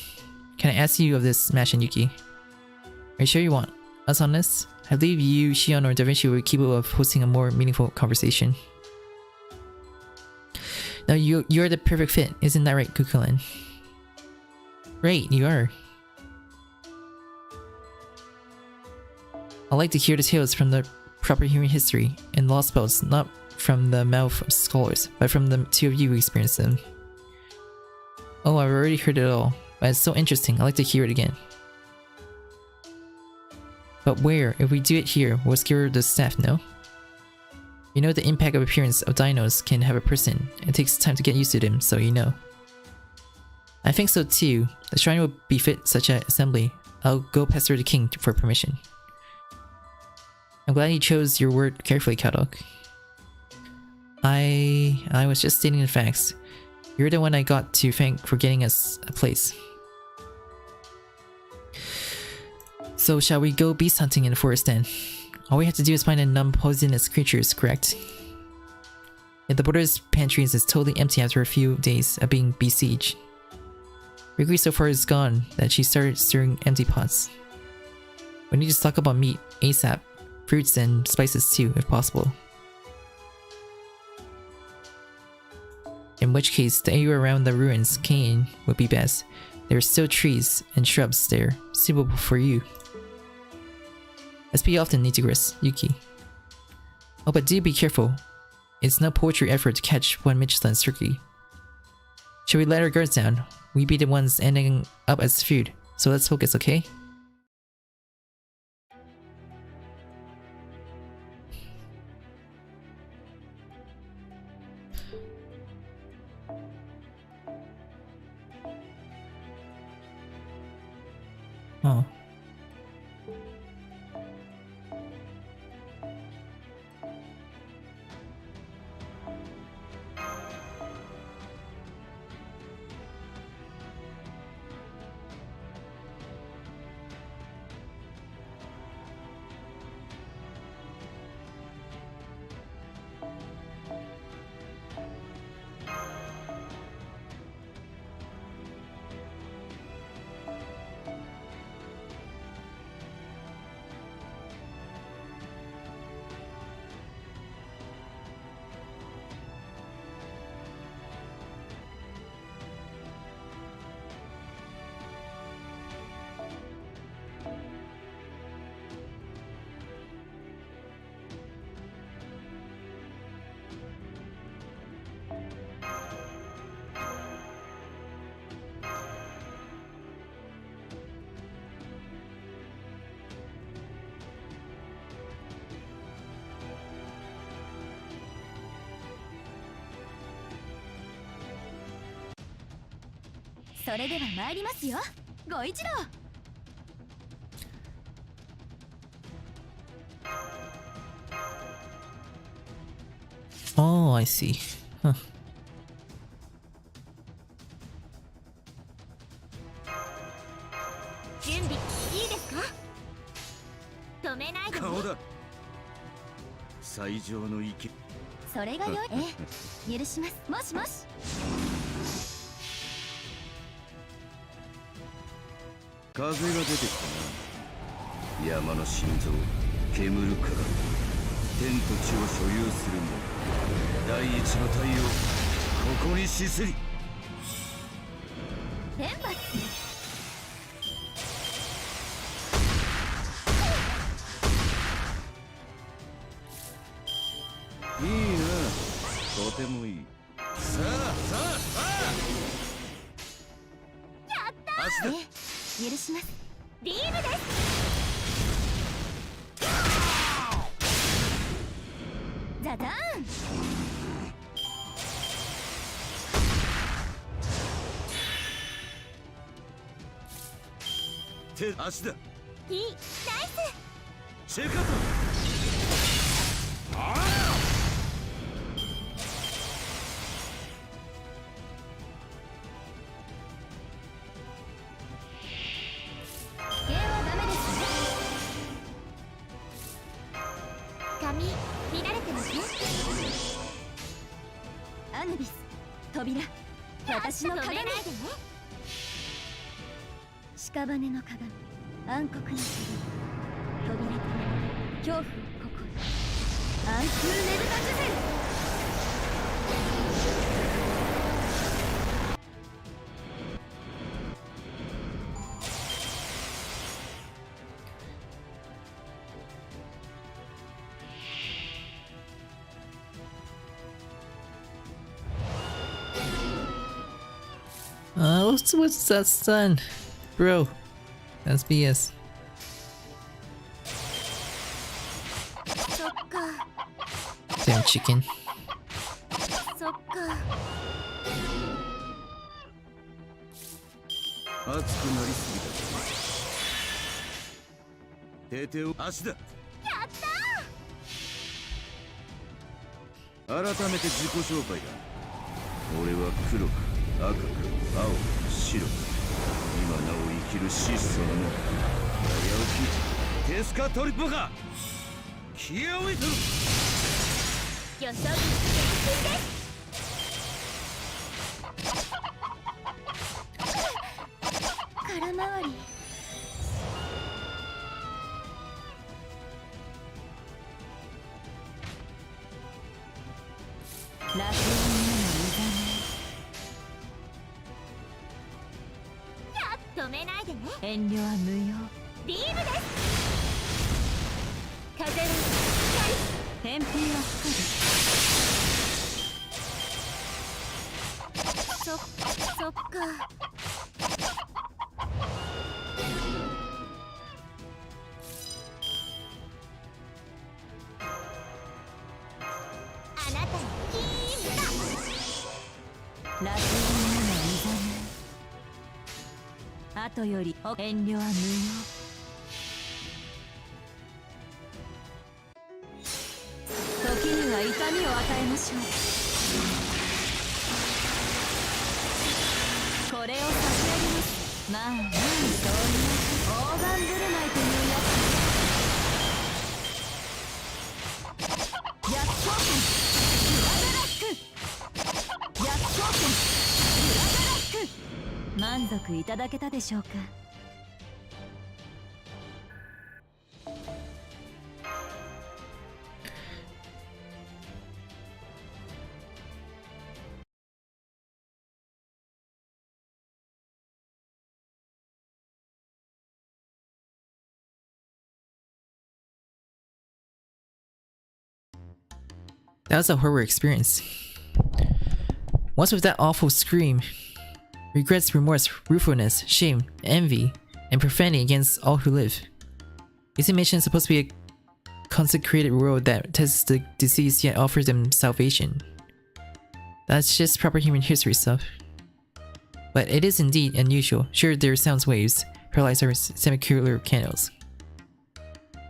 Can I ask you of this, Mash and Yuki? Are you sure you want us on this? I believe you, Shion, or Da Vinci were capable of hosting a more meaningful conversation. Now you're the perfect fit, isn't that right, Kukulin? Right, you are. I like to hear the tales from the proper human history and Lostbelts, not from the mouth of scholars, but from the two of you who experienced them. Oh, I've already heard it all, but it's so interesting, I like to hear it again. But where? If we do it here, we'll scare the staff, no? You know the impact of appearance of dinos can have a person. It takes time to get used to them, so you know. I think so too. The shrine will befit such an assembly. I'll go pester the king for permission. I'm glad you chose your word carefully, Kadok. I was just stating the facts. You're the one I got to thank for getting us a place. So shall we go beast hunting in the forest then? All we have to do is find a non-poisonous creatures, correct? Yet the border's pantries is totally empty after a few days of being besieged. Rikui so far is gone that she started stirring empty pots. We need to stock up on meat, ASAP. Fruits and spices too, if possible. In which case, the area around the ruins Kane would be best. There are still trees and shrubs there, suitable for you. SP often Nitigress, Yuki. Oh, but do be careful. It's no poetry effort to catch one Mictlan's turkey. Should we let our guards down? We be the ones ending up as food, so let's focus, okay? Oh. それでは参りますよ、ご一同。Oh, I see. Huh. 準備いいですか？止めないでね。顔だ。最上の池。それがよい。ええ、許します。もしもし。風が出てきたな。山の心臓、煙るから天と地を所有する者、第一の太陽、ここに死すり。天罰。いいな、とてもいい。さあさあさあ、やったー。ええ、許します。ビームです。ザダーン。手足だ。いい、ナイス。チェカト。危険はダメですね。髪乱れてますね。アヌビス、扉、私の鏡。屍の鏡、暗黒の鏡、扉から恐怖をここへ。暗空ネルタズゼル。What's that stun? Bro, that's BS. そっか。 Damn chicken. そっか。熱くなりすぎた。手を足だ。やった改めて自己紹介だ。俺は黒く赤く青く白く、今なお生きる質素なの。早起きテスカトリポか。消え置いとる。予想です。空回り。楽園にもいざない。止めないでね。遠慮は無用。ビームです。風は天平は吹く。そっか。あなたのキームだ。楽園にもいざない。後より遠慮は無用。時には痛みを与えましょう。これを差し上げます。まあそういう大盤振る舞いというやつ。逆光線グラガラック。逆光線グラガラック。満足いただけたでしょうか。That was a horrible experience. What's with that awful scream? Regrets, remorse, ruefulness, shame, envy, and profanity against all who live. Isn't mission supposed to be a consecrated world that tests the deceased yet offers them salvation? That's just proper human history stuff. But it is indeed unusual. Sure, their sound waves paralyze our semicircular canals.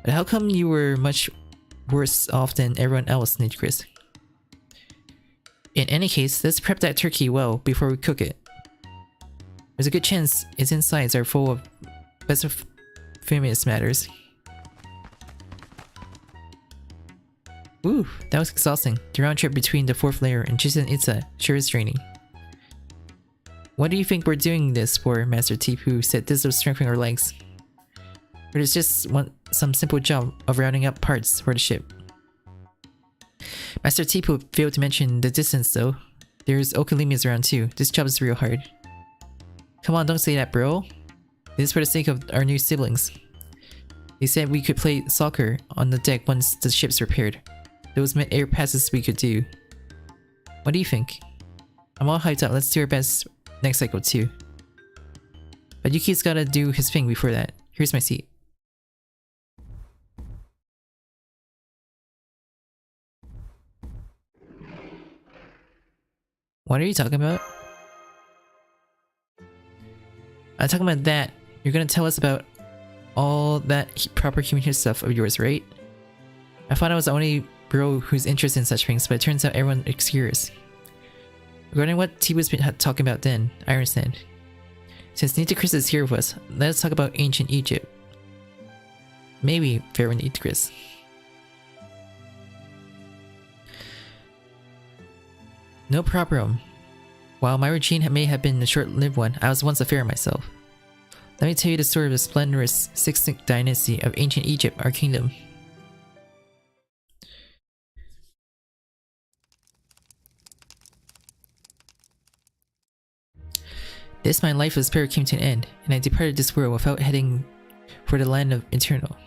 But how come you were much worse off than everyone else, nekoxx? In any case, let's prep that turkey well before we cook it. There's a good chance its insides are full of blasphemous matters. Ooh, that was exhausting. The round trip between the 4th layer and JP-rKyECtnz sure is draining. What do you think we're doing this for, Master Tipu said this was strengthening our legs? Or it's just some simple job of rounding up parts for the ship. Master Tipu failed to mention the distance though. There's Okalemias around too. This job is real hard. Come on, don't say that, bro. This is for the sake of our new siblings. They said we could play soccer on the deck once the ship's repaired. Those mid-air passes we could do. What do you think? I'm all hyped up. Let's do our best next cycle too. But Yuki's gotta do his thing before that. Here's my seat. What are you talking about? I'm talking about that. You're gonna tell us about all that proper human stuff of yours, right? I thought I was the only bro who's interested in such things, but it turns out everyone is curious. Regarding what T was talking about then, I understand. Since nekoxx is here with us, let us talk about ancient Egypt. Maybe, Pharaoh nekoxx. No problem. While my regime may have been a short-lived one, I was once a pharaoh myself. Let me tell you the story of the splendorous 6th dynasty of ancient Egypt, our kingdom. This my life of spirit came to an end, and I departed this world without heading for the land of eternal.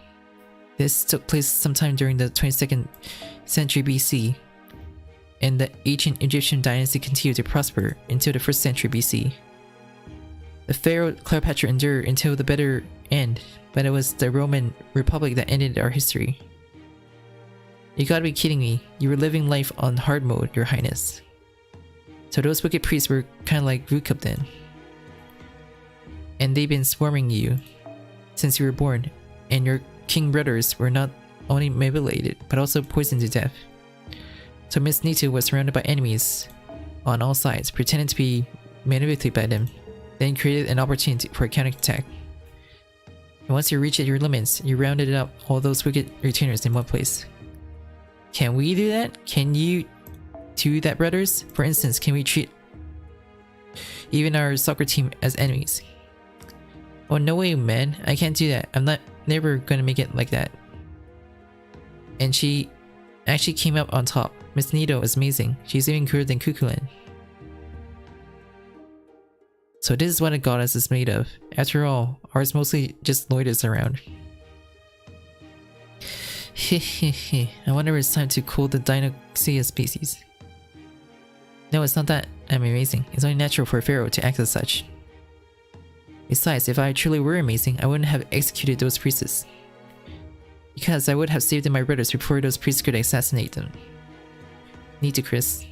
This took place sometime during the 22nd century BC, and the ancient Egyptian dynasty continued to prosper until the 1st century BC. The pharaoh Cleopatra endured until the bitter end, but it was the Roman Republic that ended our history. You gotta be kidding me, you were living life on hard mode, your highness. So those wicked priests were kinda like Vukup then. And they've been swarming you since you were born, and your king brothers were not only mutilated, but also poisoned to death. So Miss Nitu was surrounded by enemies on all sides, pretending to be manipulated by them, then created an opportunity for a counterattack. And once you reached your limits, you rounded up all those wicked retainers in one place. Can we do that? Can you do that, brothers? For instance, can we treat even our soccer team as enemies? Oh no way, man, I can't do that. I'm never gonna make it like that. And she actually came up on top. Miss Nido is amazing. She's even cooler than Kukulin. So this is what a goddess is made of. After all, ours mostly just loiters around. Hehehe, I wonder if it's time to cool the Dinoxia species. No, it's not that I'm amazing. It's only natural for a pharaoh to act as such. Besides, if I truly were amazing, I wouldn't have executed those priests. Because I would have saved my brothers before those priests could assassinate them. nekoxx.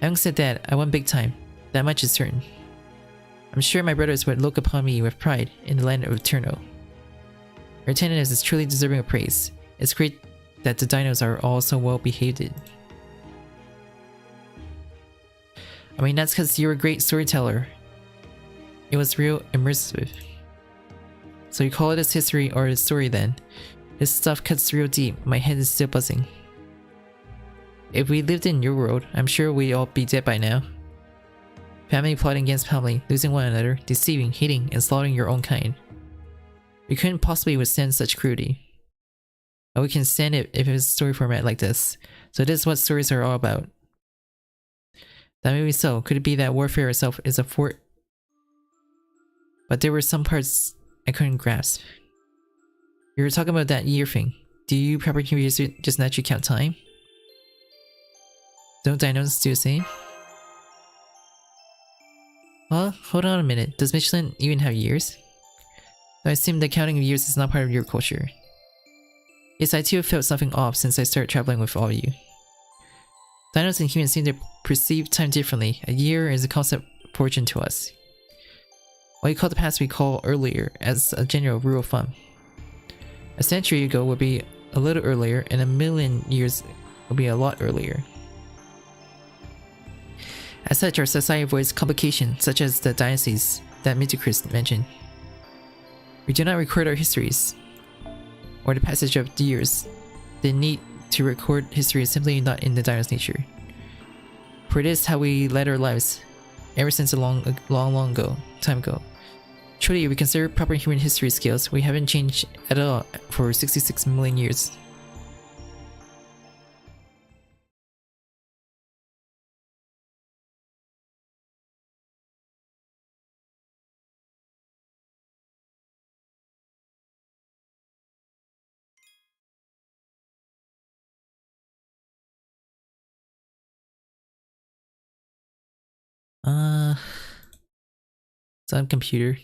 Having said that, I won big time. That much is certain. I'm sure my brothers would look upon me with pride in the land of Eternal. Your Thanatos is truly deserving of praise. It's great that the dinos are all so well behaved. I mean, that's because you're a great storyteller. It was real immersive. So you call it a history or a story then. This stuff cuts real deep. My head is still buzzing. If we lived in your world, I'm sure we'd all be dead by now. Family plotting against family, losing one another, deceiving, hating, and slaughtering your own kind. We couldn't possibly withstand such cruelty. But we can stand it if it's a story format like this. So this is what stories are all about. That may be so. Could it be that warfare itself is a fort? But there were some parts I couldn't grasp. You were talking about that year thing. Do you proper computers just naturally count time? Don't dinos do the same? Well, hold on a minute. Does Mictlan even have years? I assume the counting of years is not part of your culture. Yes, I too have felt something off since I started traveling with all of you. Dinos and humans seem to perceive time differently. A year is a concept fortune to us. What you call the past we call earlier, as a general rule of thumb. A century ago would be a little earlier, and a million years would be a lot earlier. As such, our society avoids complications such as the dynasties that Mitacrist mentioned. We do not record our histories, or the passage of the years. The need to record history is simply not in the dino's nature. For it is how we led our lives, ever since a long time ago. Truly, if we consider proper human history scales, we haven't changed at all for 66 million years. It's on computer.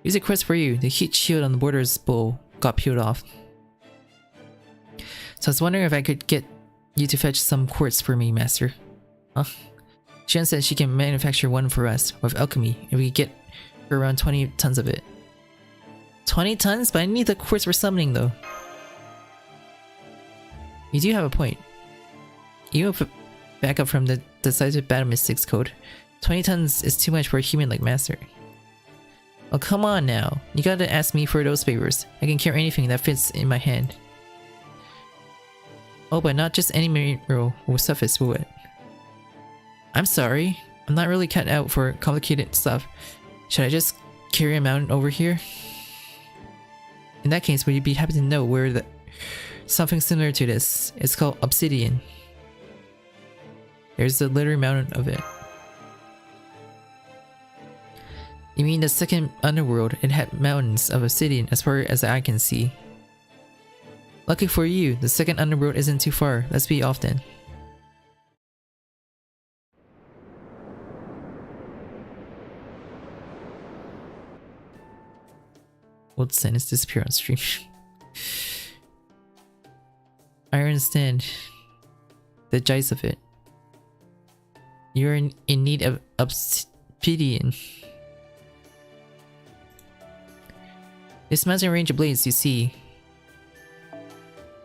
Here's a quest for you. The heat shield on the border's bowl got peeled off. So I was wondering if I could get you to fetch some quartz for me, Master. Huh? Shan said she can manufacture one for us with alchemy if we get her around 20 tons of it. 20 tons? But I need the quartz for summoning though. You do have a point. Even with backup from the decisive battle mystics code, 20 tons is too much for a human like Master. Oh come on now, you gotta ask me for those favors. I can carry anything that fits in my hand. Oh, but not just any mineral will suffice, will it? I'm sorry, I'm not really cut out for complicated stuff. Should I just carry a mountain over here? In that case, would you be happy to know where something similar to this? It's called obsidian. There's the literary mountain of it. You mean the second underworld? It had mountains of obsidian as far as the eye can see. Lucky for you, the second underworld isn't too far. Let's be off then. We'll send us disappear on stream. I understand the jives of it. You're in need of obsidian. This mountain range of blades you see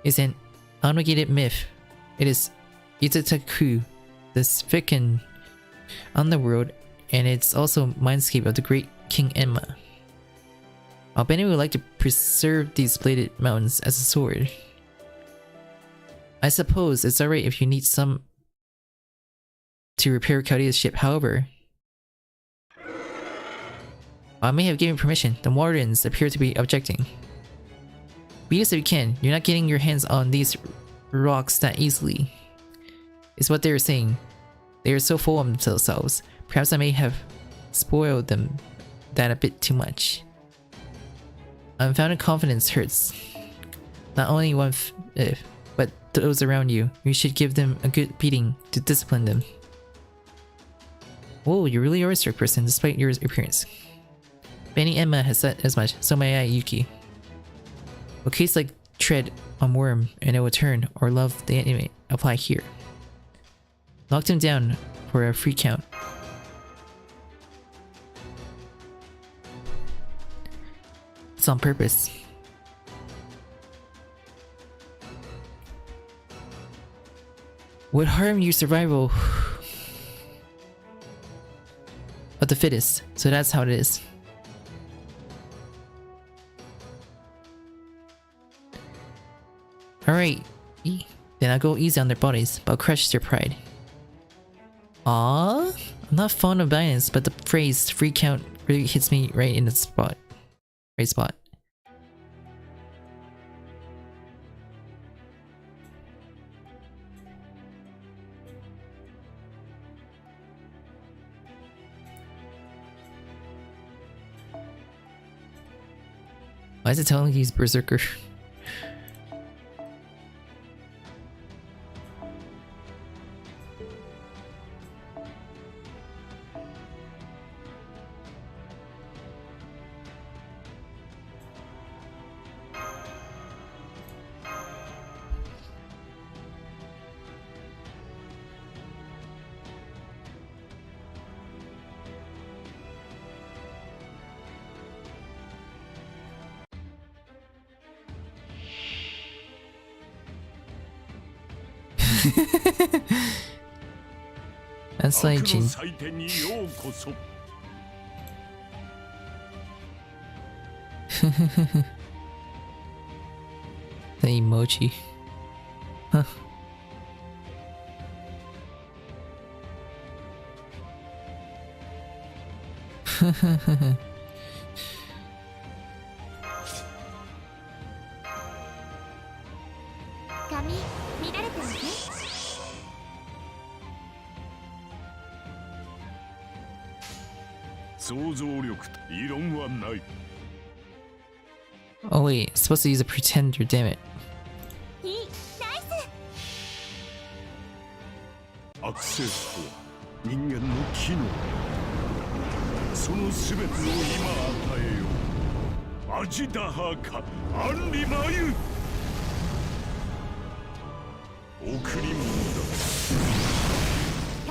is an unnegated myth. It is Itataku, the stricken underworld, and it's also mindscape of the great King Enma. Albany would like to preserve these bladed mountains as a sword. I suppose it's alright if you need some to repair Chaldea's ship, however. I may have given permission. The wardens appear to be objecting. Beat us if you can. You're not getting your hands on these rocks that easily, is what they were saying. They are so full of themselves. Perhaps I may have spoiled them that a bit too much. Unfounded confidence hurts. Not only one but those around you. You should give them a good beating to discipline them. Whoa, you really are a strict person despite your appearance. Benny Emma has said as much, so may I, Yuki. A case like tread on worm and it will turn, or love the anime, apply here. Locked him down for a free count. It's on purpose. Would harm your survival of the fittest, so that's how it is. Alright, then I'll go easy on their bodies, but I'll crush their pride. Aww, I'm not fond of violence, but the phrase free count really hits me right in the spot. Right spot. Why is it telling me he's berserker? That's like Jin. The emoji. Huh. Oh wait, it's supposed to use a pretender, damn it. Access to 人間の機能そのすべてを今与えようアジダハかアンリマユ贈り物だ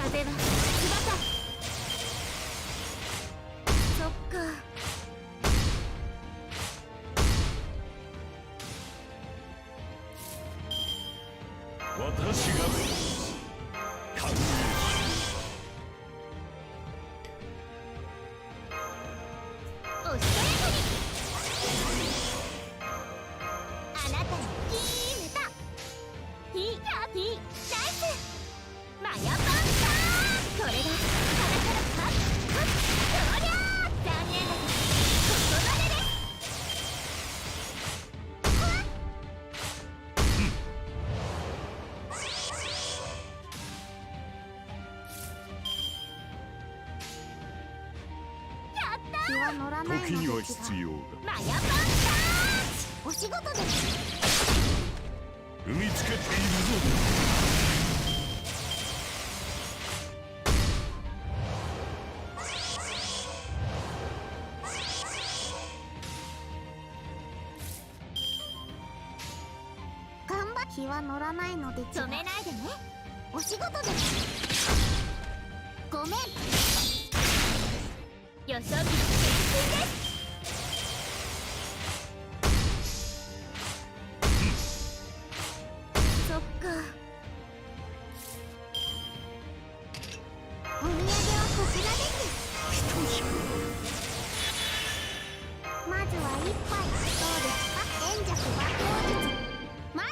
風は翼そっか私が歓迎しおしとやかにあなたに決めたピーカーピーナイスマヤパンダこれが鼻からパッパッそりゃあ残念だけどここまでです時には必要だマヤパンダお仕事です踏みつけているぞ頑張気は乗らないので止めないでねお仕事ですごめんよそ見のですそっかお土産はこちらです等しくまずは一杯どうですか円弱万葉術マイ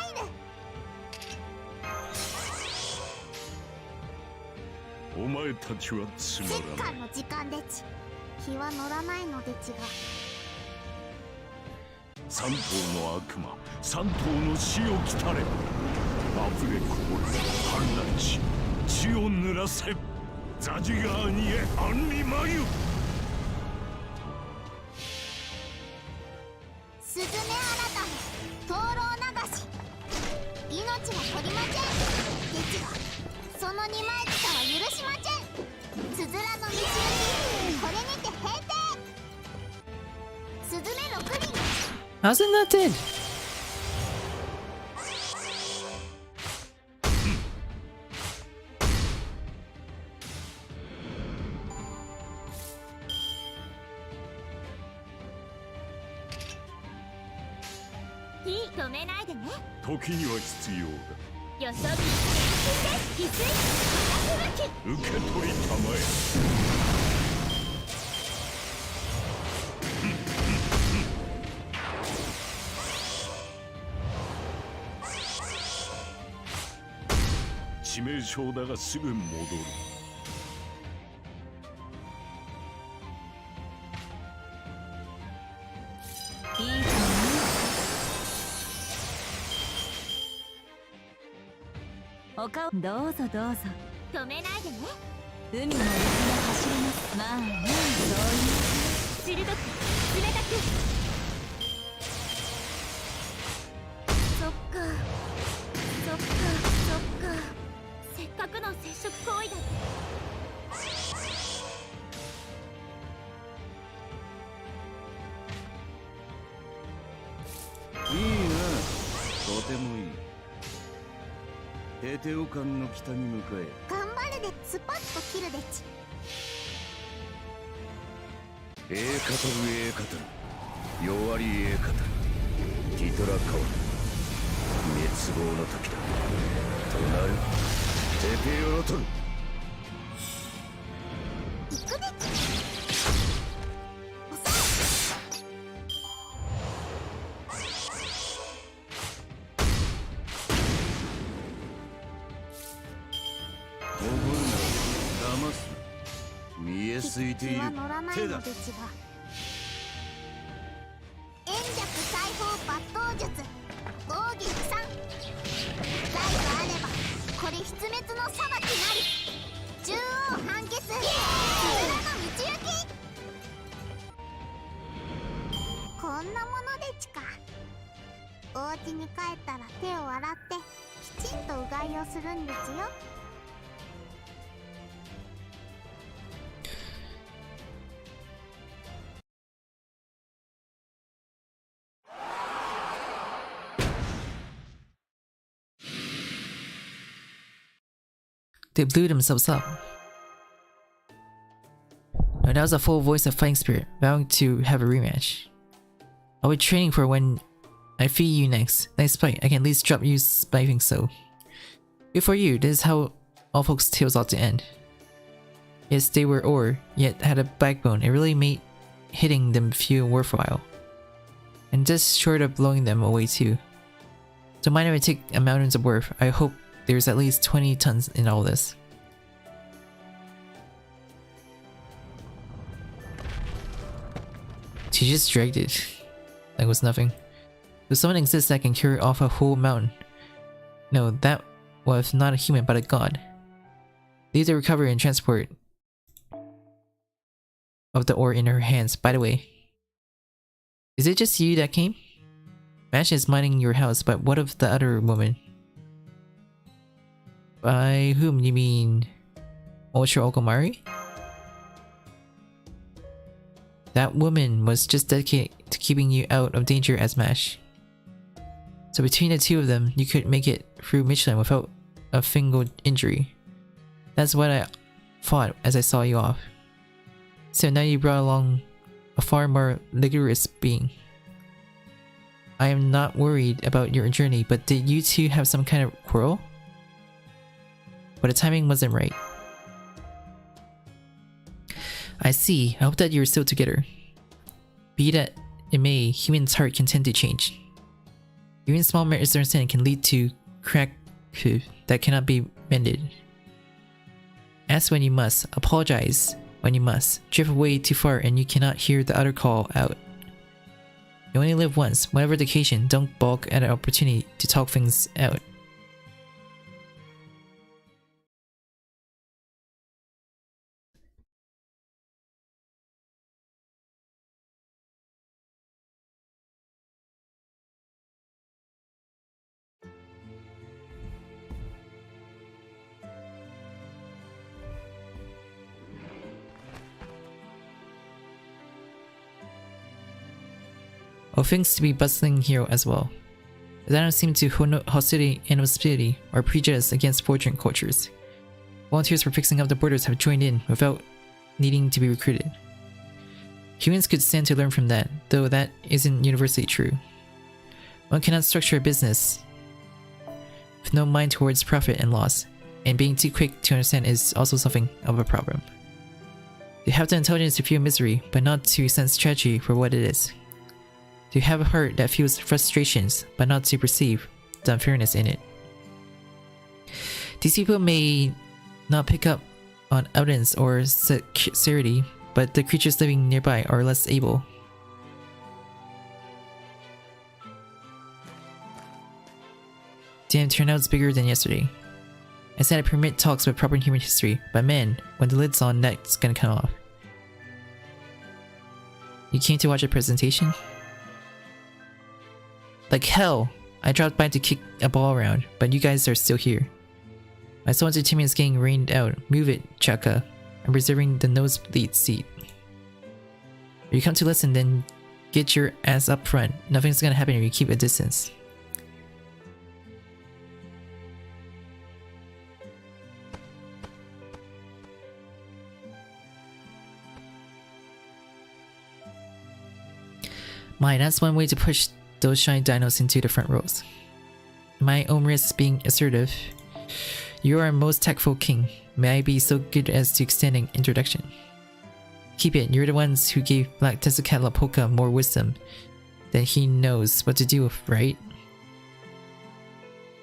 ルお前たちはつまらないの時間でち気は乗らないのでちが三頭の悪魔三頭の死を来たれ溢れこぼれ氾濫し血を濡らせザジガーニへアンリマユスズメ改め灯籠流し命は取りませんですがその二枚舌は許しませんつづらの道行きこれにて閉廷スズメ6人 How's it not dead? 止めないでね時には必要だよそ見です翡翠受け取りたまえ致命傷だがすぐ戻るいいかお顔どうぞどうぞ止めないでね海の水が走りますまあねそういう鋭く冷たくそっかそっかそっかせっかくの接触行為だっていいなとてもいいテテオ間の北に向かえ頑張れでスパッと切るでちエーカトルエーカトル弱りエーカトルティトラカワ滅亡の時だなよテペヨロトル行くでおぶんな騙す見えすいているは乗らない手だのですが円弱裁縫抜刀術奥義3財があればこれ必滅の裁きなり中央判決つづらの道行きこんなものでちかお家に帰ったら手を洗ってきちんとうがいをするんですよThey blew themselves up. No, that was a full voice of fighting spirit, vowing to have a rematch. I'll be training for when I feed you next. Nice fight, I can at least drop you by think so. Good for you, this is how all folks' tales ought to end. Yes, they were ore, yet had a backbone. It really made hitting them feel worthwhile. And just short of blowing them away too. Don't mind if I take a mountains of worth. I hope there's at least 20 tons in all this. She just dragged it. Like it was nothing. Does someone exist that can carry off a whole mountain? No, that was not a human but a god. Leave the recovery and transport of the ore in her hands. By the way, is it just you that came? Mash is mining your house, but what of the other woman? By whom you mean Ultra Okomari? That woman was just dedicated to keeping you out of danger as Mash. So between the two of them, you could make it through Mictlan without a single injury. That's what I thought as I saw you off. So now you brought along a far more vigorous being. I am not worried about your journey, but did you two have some kind of quarrel? But the timing wasn't right. I see. I hope that you're still together. Be that it may, human's heart can tend to change. Even small misunderstanding can lead to crack that cannot be mended. Ask when you must, apologize when you must, drift away too far and you cannot hear the other call out. You only live once, whatever the occasion, don't balk at an opportunity to talk things out. Things to be bustling here as well. The Thanatos seem to hostility and hospitality or prejudice against foreign cultures. Volunteers for fixing up the borders have joined in without needing to be recruited. Humans could stand to learn from that, though that isn't universally true. One cannot structure a business with no mind towards profit and loss, and being too quick to understand is also something of a problem. They have the intelligence to feel misery, but not to sense tragedy for what it is. To have a heart that feels frustrations, but not to perceive the unfairness in it. These people may not pick up on evidence or sincerity, but the creatures living nearby are less able. Damn, turnout's bigger than yesterday. I said I permit talks with proper human history, but man, when the lid's on, that's gonna come off. You came to watch a presentation? Like hell! I dropped by to kick a ball around, but you guys are still here. My soul entertainment is getting rained out. Move it, Chaka. I'm reserving the nosebleed seat. If you come to listen, then get your ass up front. Nothing's gonna happen if you keep a distance. My, that's one way to push those shiny dinos into the front rows. My own risk being assertive, You are a most tactful king. May I be so good as to extend an introduction. Keep it, you're the ones who gave Black Tezcatlipoca more wisdom than he knows what to do with, right?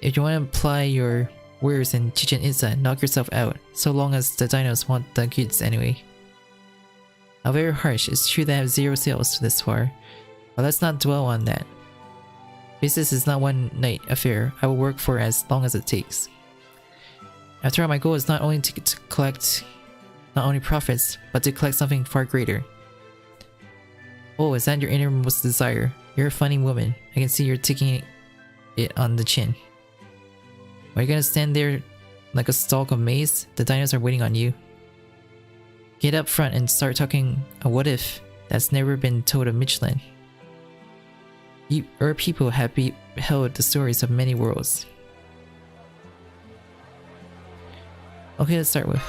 If you want to apply your wares in Chichen Itza, knock yourself out, so long as the dinos want the goods anyway. How very harsh, it's true that I have 0 sales this far, but let's not dwell on that. Business is not one night affair, I will work for as long as it takes. After all, my goal is not only to collect not only profits, but to collect something far greater. Oh, is that your innermost desire? You're a funny woman. I can see you're taking it on the chin. Are you gonna stand there like a stalk of maize? The dinos are waiting on you. Get up front and start talking a what if that's never been told of Mictlan. Our people have beheld the stories of many worlds. Okay, let's start with.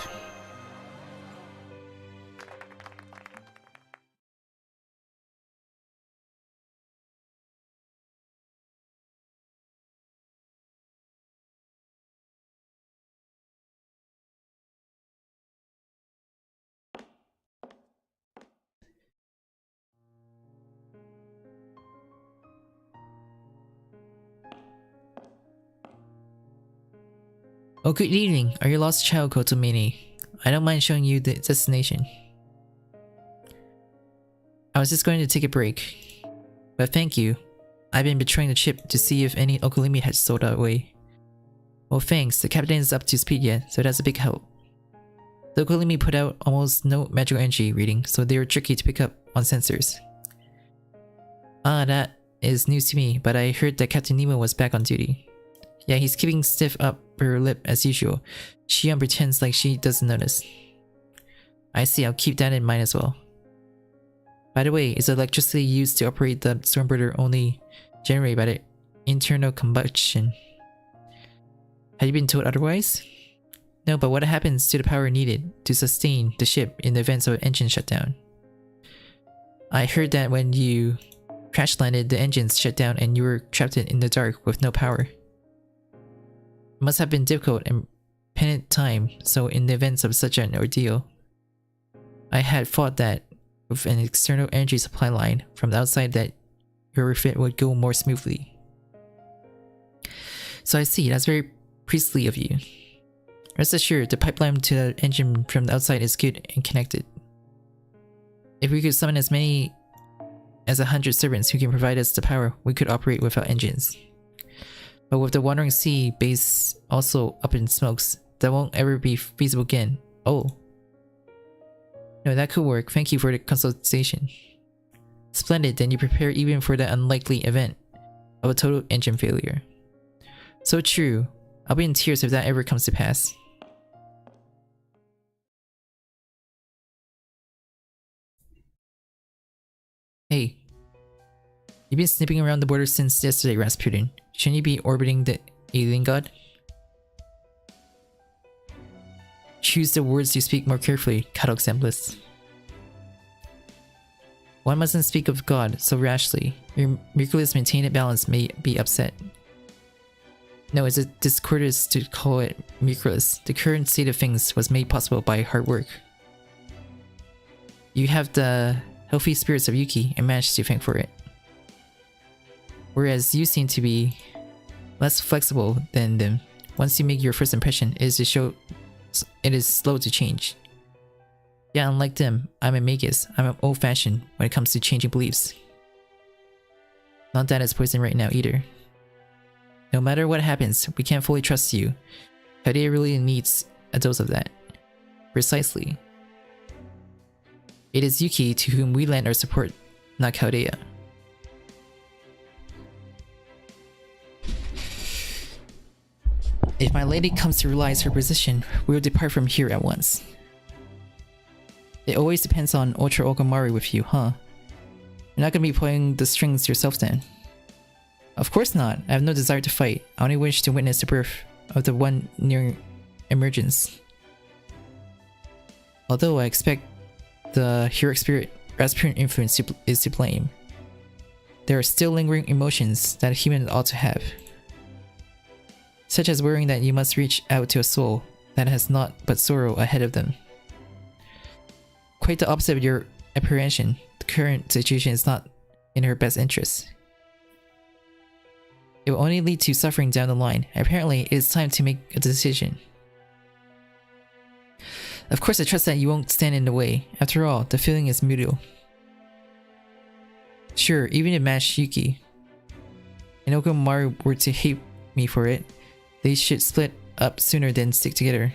Oh, good evening. Are you lost child, Kotomini? I don't mind showing you the destination. I was just going to take a break. But thank you. I've been patrolling the ship to see if any Okulimi had sold away. Well, thanks. The captain is up to speed yet, so that's a big help. The Okulimi put out almost no magical energy reading, so they were tricky to pick up on sensors. Ah, that is news to me, but I heard that Captain Nemo was back on duty. Yeah, he's keeping stiff upper lip as usual. Shion pretends like she doesn't notice. I see, I'll keep that in mind as well. By the way, is the electricity used to operate the Stormbirder only generated by the internal combustion? Have you been told otherwise? No, but what happens to the power needed to sustain the ship in the event of an engine shutdown? I heard that when you crash landed, the engines shut down and you were trapped in the dark with no power. It must have been difficult and penitent time, so in the event of such an ordeal, I had thought that with an external energy supply line from the outside that your refit would go more smoothly. So I see, that's very priestly of you. Rest assured, the pipeline to the engine from the outside is good and connected. If we could summon as many as 100 servants who can provide us the power, we could operate without engines. But with the Wandering Sea base also up in smokes, that won't ever be feasible again. Oh. No, that could work. Thank you for the consultation. Splendid, then you prepare even for the unlikely event of a total engine failure. So true. I'll be in tears if that ever comes to pass. Hey. You've been sniffing around the border since yesterday, Rasputin. Shouldn't you be orbiting the alien god? Choose the words you speak more carefully, Kadoxamblis. One mustn't speak of God so rashly. Your miraculous maintained balance may be upset. No, it's a discourteous to call it miraculous. The current state of things was made possible by hard work. You have the healthy spirits of Yuki and managed to thank for it. Whereas you seem to be less flexible than them. Once you make your first impression, it is slow to change. Yeah, unlike them, I'm a magus. I'm old-fashioned when it comes to changing beliefs. Not that it's poison right now either. No matter what happens, we can't fully trust you. Chaldea really needs a dose of that. Precisely. It is Yuki to whom we lend our support, not Chaldea. If my lady comes to realize her position, we will depart from here at once. It always depends on Ultra Okamari with you, huh? You're not gonna be pulling the strings yourself then? Of course not. I have no desire to fight. I only wish to witness the birth of the one nearing emergence. Although I expect the heroic spirit Rasputin influence is to blame, there are still lingering emotions that a human ought to have. such as worrying that you must reach out to a soul that has naught but sorrow ahead of them. Quite the opposite of your apprehension. The current situation is not in her best interest. It will only lead to suffering down the line. Apparently, it is time to make a decision. Of course, I trust that you won't stand in the way. After all, the feeling is mutual. Sure, even if Mash Yuki and Okomaru were to hate me for it, they should split up sooner than stick together.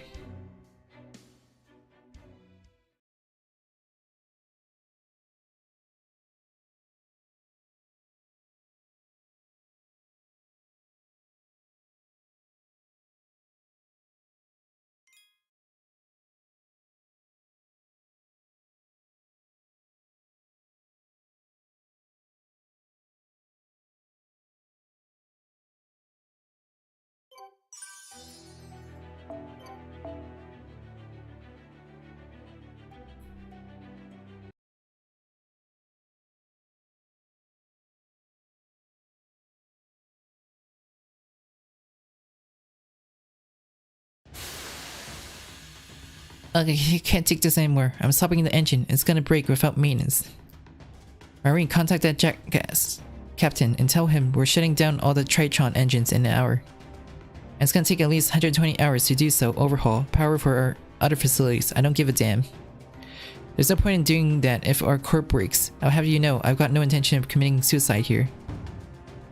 Okay, I can't take this anymore. I'm stopping the engine. It's gonna break without maintenance. Marine, contact that jackass captain and tell him we're shutting down all the Tritron engines in an hour. And it's gonna take at least 120 hours to do so. Overhaul, power for our other facilities. I don't give a damn. There's no point in doing that if our core breaks. I'll have you know, I've got no intention of committing suicide here.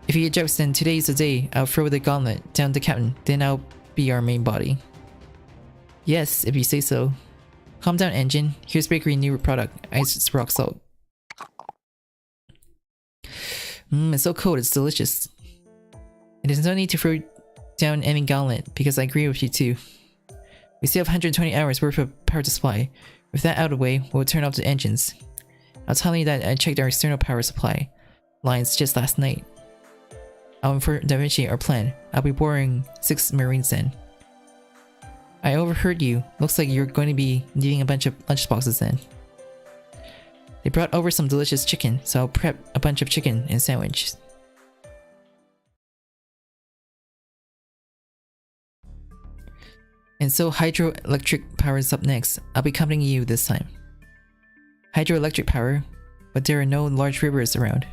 If he ejects, then today's the day. I'll throw the gauntlet down the captain. Then I'll be our main body. Yes, if you say so. Calm down, engine. Here's bakery new product. Ice rock salt. It's so cold, it's delicious. And there's no need to throw down any gauntlet, because I agree with you too. We still have 120 hours worth of power to supply. With that out of the way, we'll turn off the engines. I'll tell you that I checked our external power supply lines just last night. I'll inform Da Vinci our plan. I'll be boarding 6 Marines then. I overheard you. Looks like you're going to be needing a bunch of lunchboxes then. They brought over some delicious chicken, so I'll prep a bunch of chicken and sandwiches. And so hydroelectric power is up next. I'll be accompanying you this time. Hydroelectric power, but there are no large rivers around.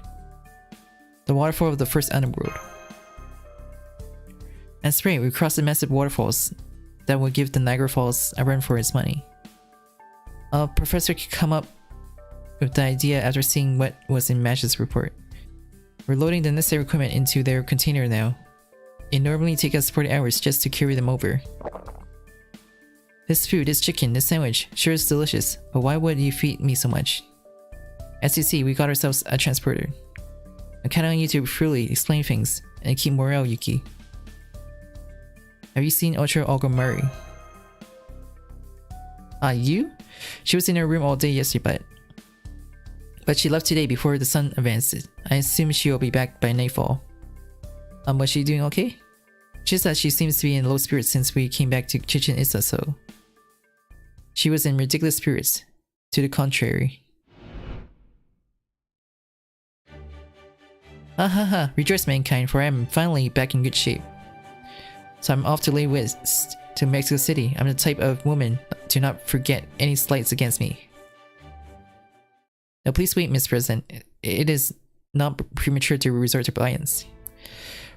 The waterfall of the first underworld. That's right, we crossed the massive waterfalls that would give the Niagara Falls a run for its money. A professor could come up with the idea after seeing what was in Mash's report. We're loading the necessary equipment into their container now. It normally takes us 40 hours just to carry them over. This food, this chicken, this sandwich, sure is delicious, but why would you feed me so much? As you see, we got ourselves a transporter. I'm counting on you to freely explain things and keep morale, Yuki. Have you seen Ultra Ogomari? You? She was in her room all day yesterday, but she left today before the sun advances. I assume she will be back by nightfall. Was she doing okay? Just that she seems to be in low spirits since we came back to Chichen Itza, so... She was in ridiculous spirits. To the contrary. Ha! Rejoice, mankind, for I am finally back in good shape. So I'm off to lay waste to Mexico City. I'm the type of woman to not forget any slights against me. Now please wait, Miss President. It is not premature to resort to violence.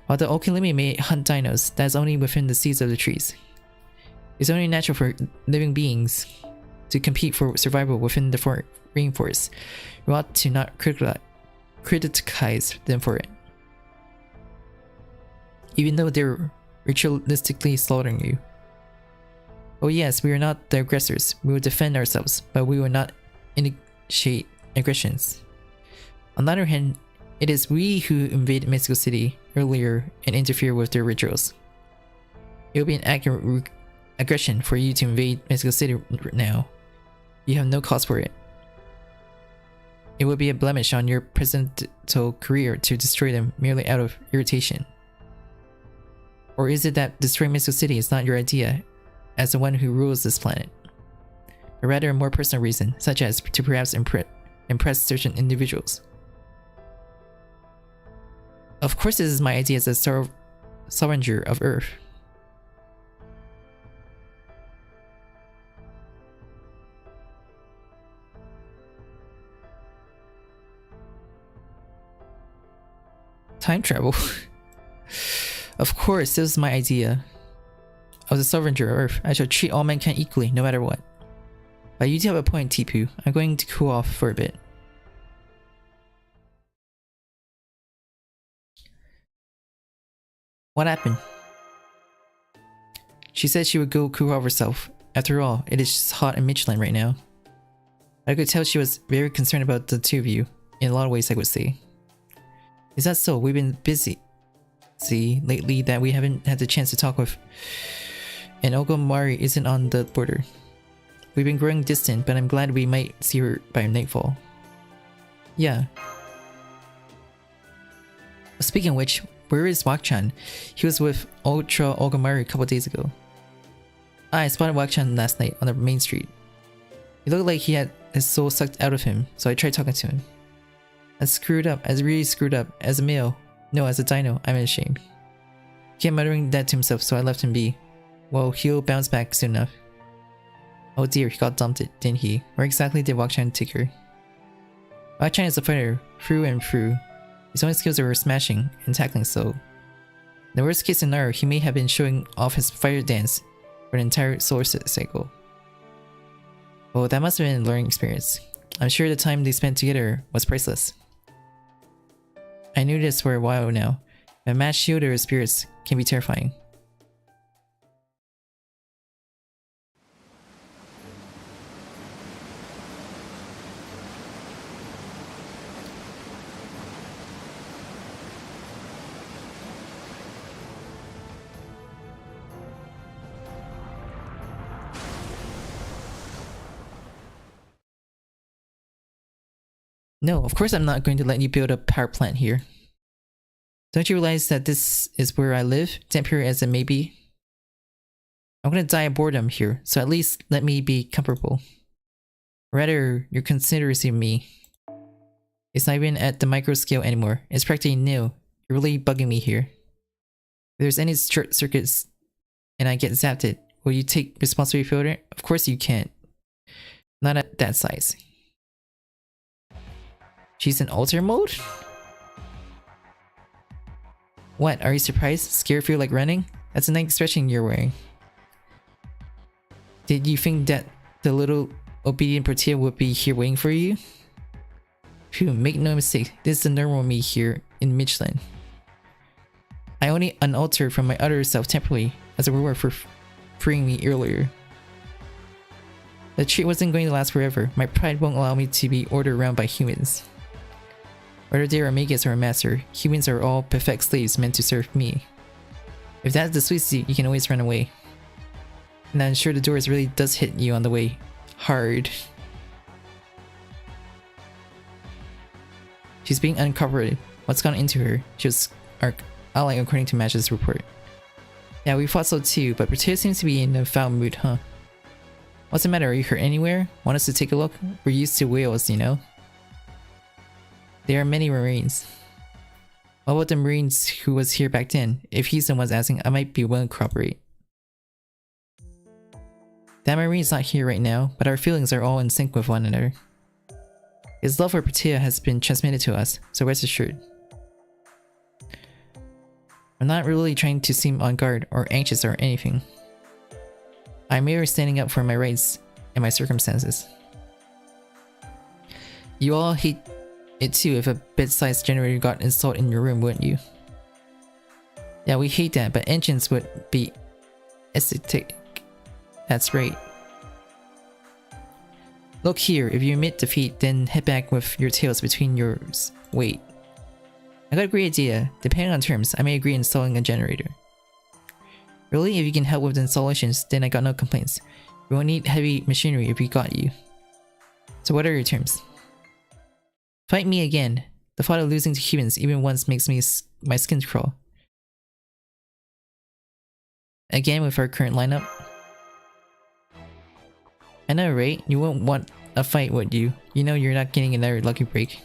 While the Okalimi may hunt dinos, that is only within the seeds of the trees. It's only natural for living beings to compete for survival within the rainforest. We ought to not criticize them for it. Even though they're ritualistically slaughtering you. Oh yes, we are not the aggressors. We will defend ourselves, but we will not initiate aggressions. On the other hand, it is we who invaded Mexico City earlier and interfere with their rituals. It will be an accurate aggression for you to invade Mexico City now. You have no cause for it. It would be a blemish on your presidential career to destroy them merely out of irritation. Or is it that destroying Mexico City is not your idea as the one who rules this planet, but rather a more personal reason, such as to perhaps impress certain individuals? Of course this is my idea as a sovereigner of Earth. Time travel? Of course, this was my idea. I was a sovereign of Earth. I shall treat all mankind equally, no matter what. But you do have a point, Tipu. I'm going to cool off for a bit. What happened? She said she would go cool off herself. After all, it is just hot in Mictlan right now. I could tell she was very concerned about the two of you. In a lot of ways, I would say. Is that so? We've been busy. See, lately that we haven't had the chance to talk with. And Ogomari isn't on the border. We've been growing distant, but I'm glad we might see her by nightfall. Yeah. Speaking of which, where is Wakchan? He was with Ultra Ogomari a couple days ago. I spotted Wakchan last night on the main street. He looked like he had his soul sucked out of him, so I tried talking to him. I screwed up, I really screwed up. As a male, no, as a dino, I'm ashamed. He kept muttering that to himself, so I left him be. Well, he'll bounce back soon enough. Oh dear, he got dumped, didn't he? Where exactly did Wakchan take her? Wakchan is a fighter, through and through. His only skills are smashing and tackling, so... In the worst case scenario, he may have been showing off his fighter dance for an entire solar cycle. Well, that must have been a learning experience. I'm sure the time they spent together was priceless. I knew this for a while now. A match shielder of spirits can be terrifying. No, of course I'm not going to let you build a power plant here. Don't you realize that this is where I live, temporary as it may be? I'm gonna die of boredom here, so at least let me be comfortable. Rather, your consideration of me. It's not even at the micro scale anymore. It's practically nil. You're really bugging me here. If there's any short circuits and I get zapped, will you take responsibility for it? Of course you can't. Not at that size. She's in alter mode? What, are you surprised? Scared for you like running? That's a nice expression you're wearing. Did you think that the little obedient Protea would be here waiting for you? Phew, make no mistake, this is the normal me here in Mictlan. I only unaltered from my other self temporarily as a reward for freeing me earlier. The treat wasn't going to last forever. My pride won't allow me to be ordered around by humans. Whether they are magus or a master, humans are all perfect slaves meant to serve me. If that displeases you, you can always run away. And I'm sure the doors really does hit you on the way. Hard. She's being uncooperative. What's gone into her? She was our ally according to Magia's report. Yeah, we thought so too, but Protea seems to be in a foul mood, huh? What's the matter? Are you hurt anywhere? Want us to take a look? We're used to whales, you know? There are many Marines. What about the Marines who was here back then? If he's the one asking, I might be willing to cooperate. That Marine's not here right now, but our feelings are all in sync with one another. His love for Protea has been transmitted to us, so rest assured. I'm not really trying to seem on guard or anxious or anything. I'm merely standing up for my rights and my circumstances. You all hate it too if a bed-sized generator got installed in your room, wouldn't you? Yeah, we hate that, but engines would be aesthetic. That's right. Look here, if you admit defeat, then head back with your tails between yours. Wait. I got a great idea. Depending on terms, I may agree installing a generator. Really? If you can help with the installations, then I got no complaints. We won't need heavy machinery if we got you. So what are your terms? Fight me again. The thought of losing to humans even once makes my skin crawl. Again with our current lineup? I know, right? You won't want a fight, would you? You know you're not getting another lucky break.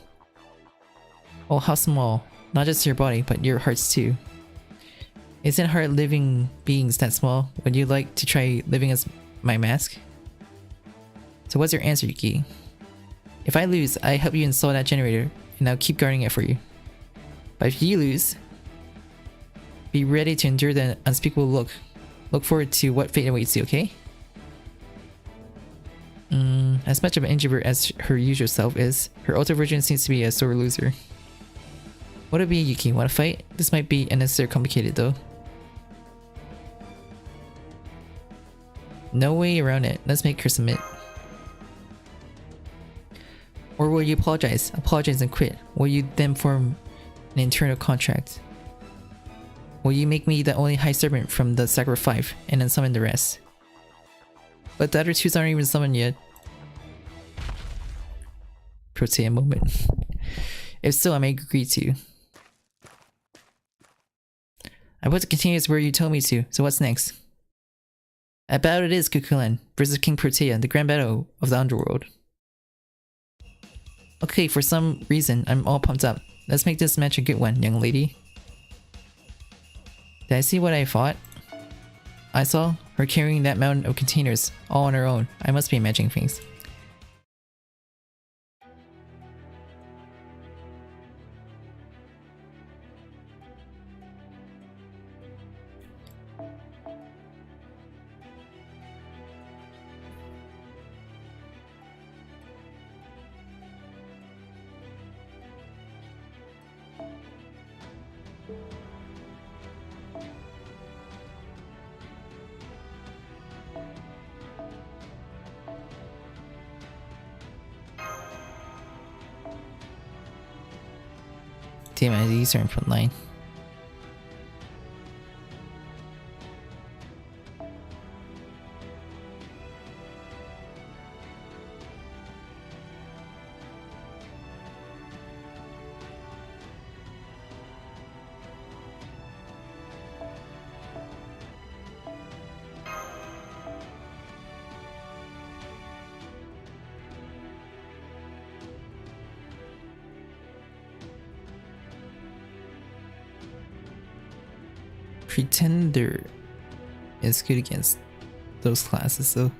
Oh, how small. Not just your body, but your hearts too. Isn't heart living beings that small? Would you like to try living as my mask? So what's your answer, Yuki? If I lose, I help you install that generator, and I'll keep guarding it for you. But if you lose, be ready to endure the unspeakable look. Look forward to what fate awaits you, okay? As much of an introvert as her usual self is, her ultra version seems to be a sore loser. What would it be, Yuki? Want to fight? This might be unnecessarily complicated though. No way around it. Let's make her submit. Or will you apologize? Apologize and quit. Will you then form an internal contract? Will you make me the only High Servant from the Sakura 5 and then summon the rest? But the other twos aren't even summoned yet. Protea moment. If so, I may agree to. I want to continue where you told me to, so what's next? A battle it is, Kukulan versus King Protea, the grand battle of the underworld. Okay, for some reason, I'm all pumped up. Let's make this match a good one, young lady. Did I see what I thought? I saw her carrying that mountain of containers, all on her own. I must be imagining things. Damn, these are in front line. Pretender is good against those classes, so.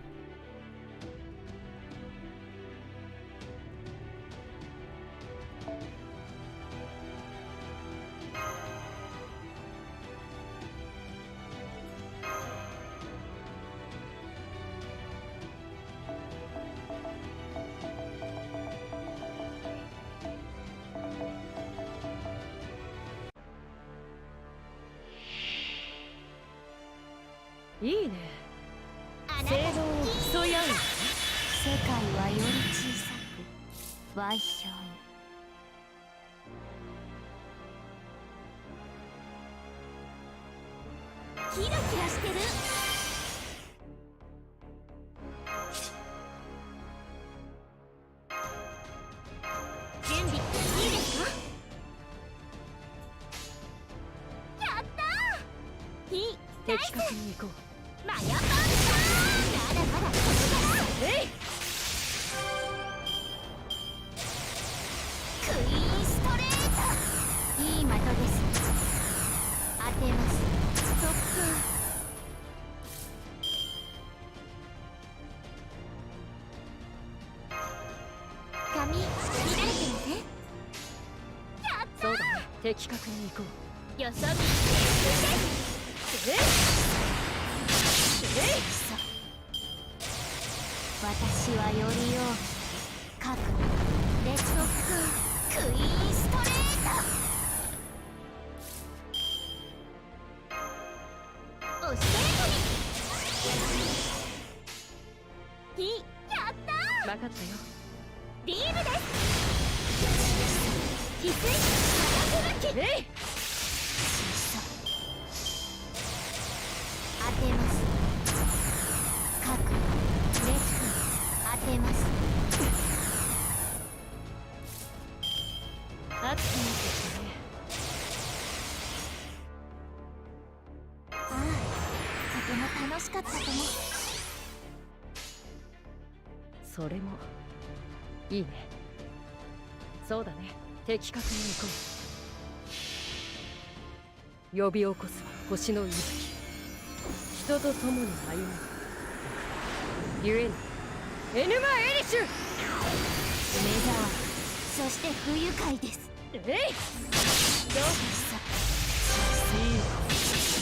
聞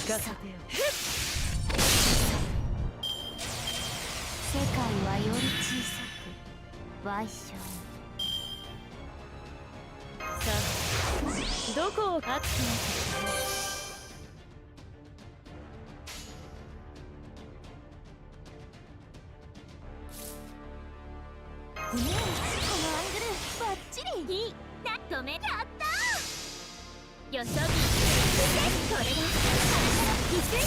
かせてよ。世界はより小さく賠償さあ、どこを熱くなってねえ、このアングルバッチリいいな、止めやったーよそ見これが必須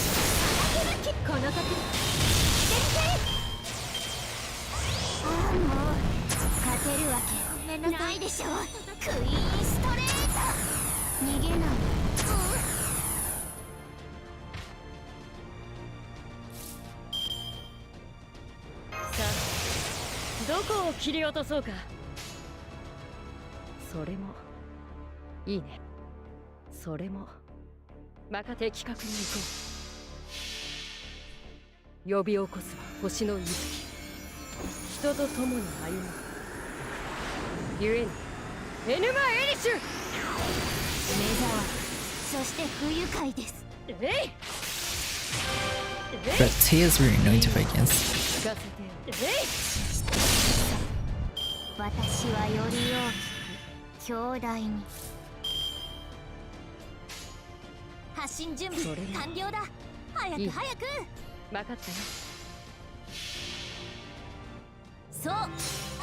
この角ああ、もう勝てるわけごめんなさいでしょ。クイーンストレート逃げない。さあ、どこを切り落とそうか。それもいいね。それもまた的確に行こう。呼び起こすは星の息吹。人と共に歩む。ゆえにエヌマ・エリッシュ。目沢、そして不愉快です。えい But Tails were annoying to fight against. 聞かせてよ。私はより大きく強大に。発進準備完了だ。早く早く。分かったよ。そう、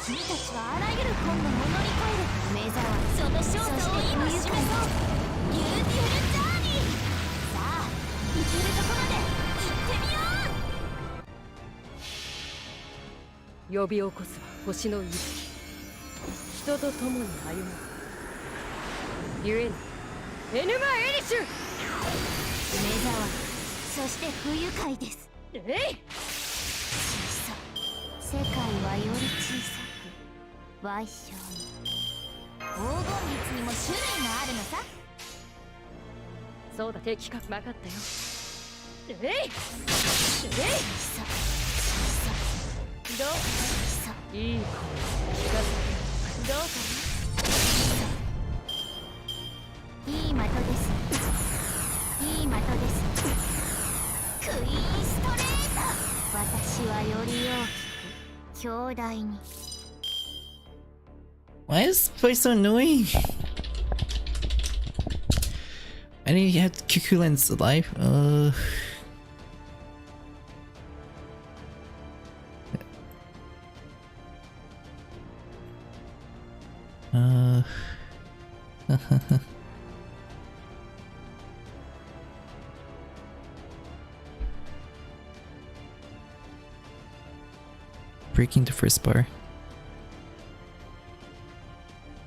君たちはあらゆる困難を乗り越える。目沢、その正体を今示そう。ビューティフルジャーニー。さあ、行けるところで行ってみよう。呼び起こすは星の息吹。人と共に歩む。ゆえにエヌマ・エリッシュ。目沢、そして不愉快です。えい世界はより小さく賠償に。黄金律にも種類があるのさ。そうだ、的確。分かったよ。えいえいどういい声聞かせて。どうかいい的です。いい的です。クイーンストレート。私はより大きく強大に。Why is this place so annoying? I didn't even have Kukulan's alive. Breaking the first bar.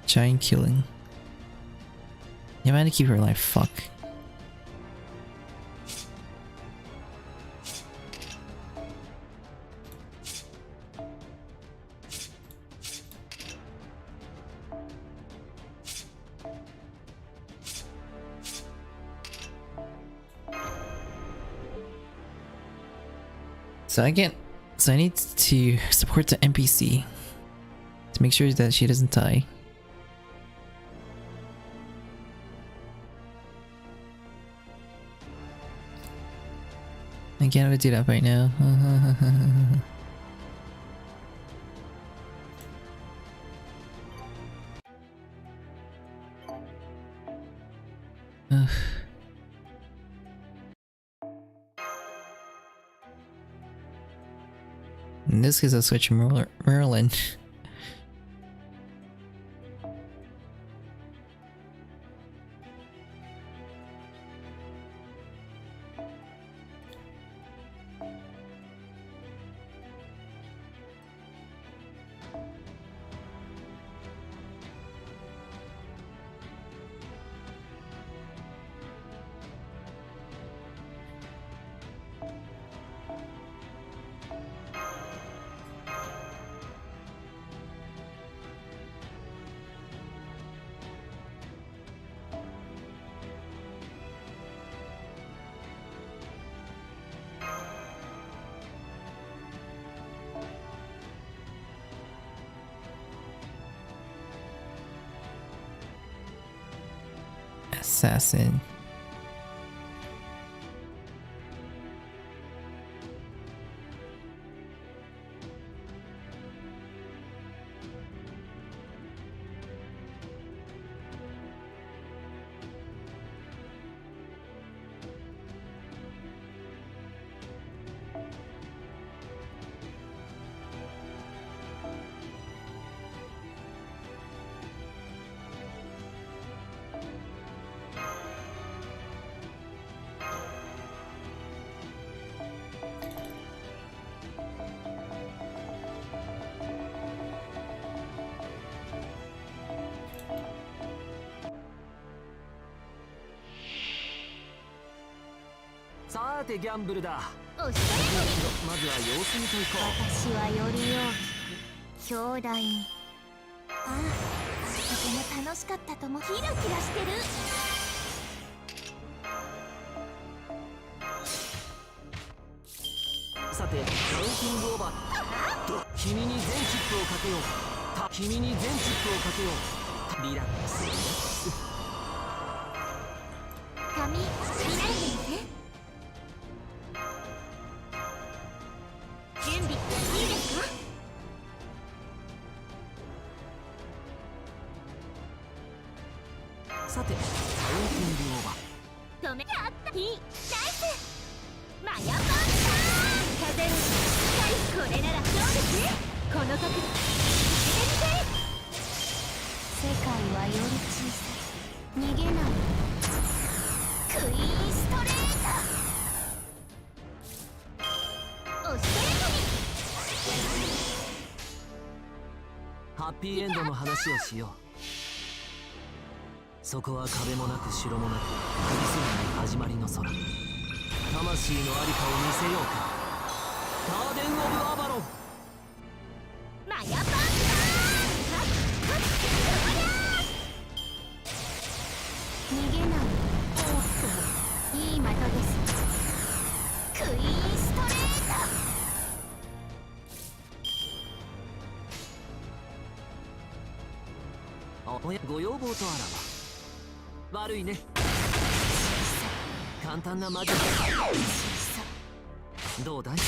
Giant killing. You might keep her alive, fuck. So I need to support the NPC to make sure that she doesn't die. I can't do that right now. In this case, I'll switch Merlin. Assassin.さてギャンブルだ。おしゃれまずは様子見といこ私はより大きく兄弟に。ああ、とても楽しかったともキラキラしてる。う。さてカウンティングオーバー。君に全チップをかけよう。君に全チップをかけよう。リラックスリラックス。髪見慣れてるね。準備いいですか？さてカウンティングオーバー。止めやったいいナイスマヤパンサー風のしっかりこれならそうですね。この角度見て世界はより小さい逃げないクイーンストレートおしゃれハッピーエンドの話をしよう。そこは壁もなく城もなくクリスマス始まりの空。魂のありかを見せようか。ガーデン・オブ・アバロン。マヤパンサー逃げないおっといい的ですクイーンストレート。おやご要望とあらば。悪いね。簡単なマジック。どうだい？夏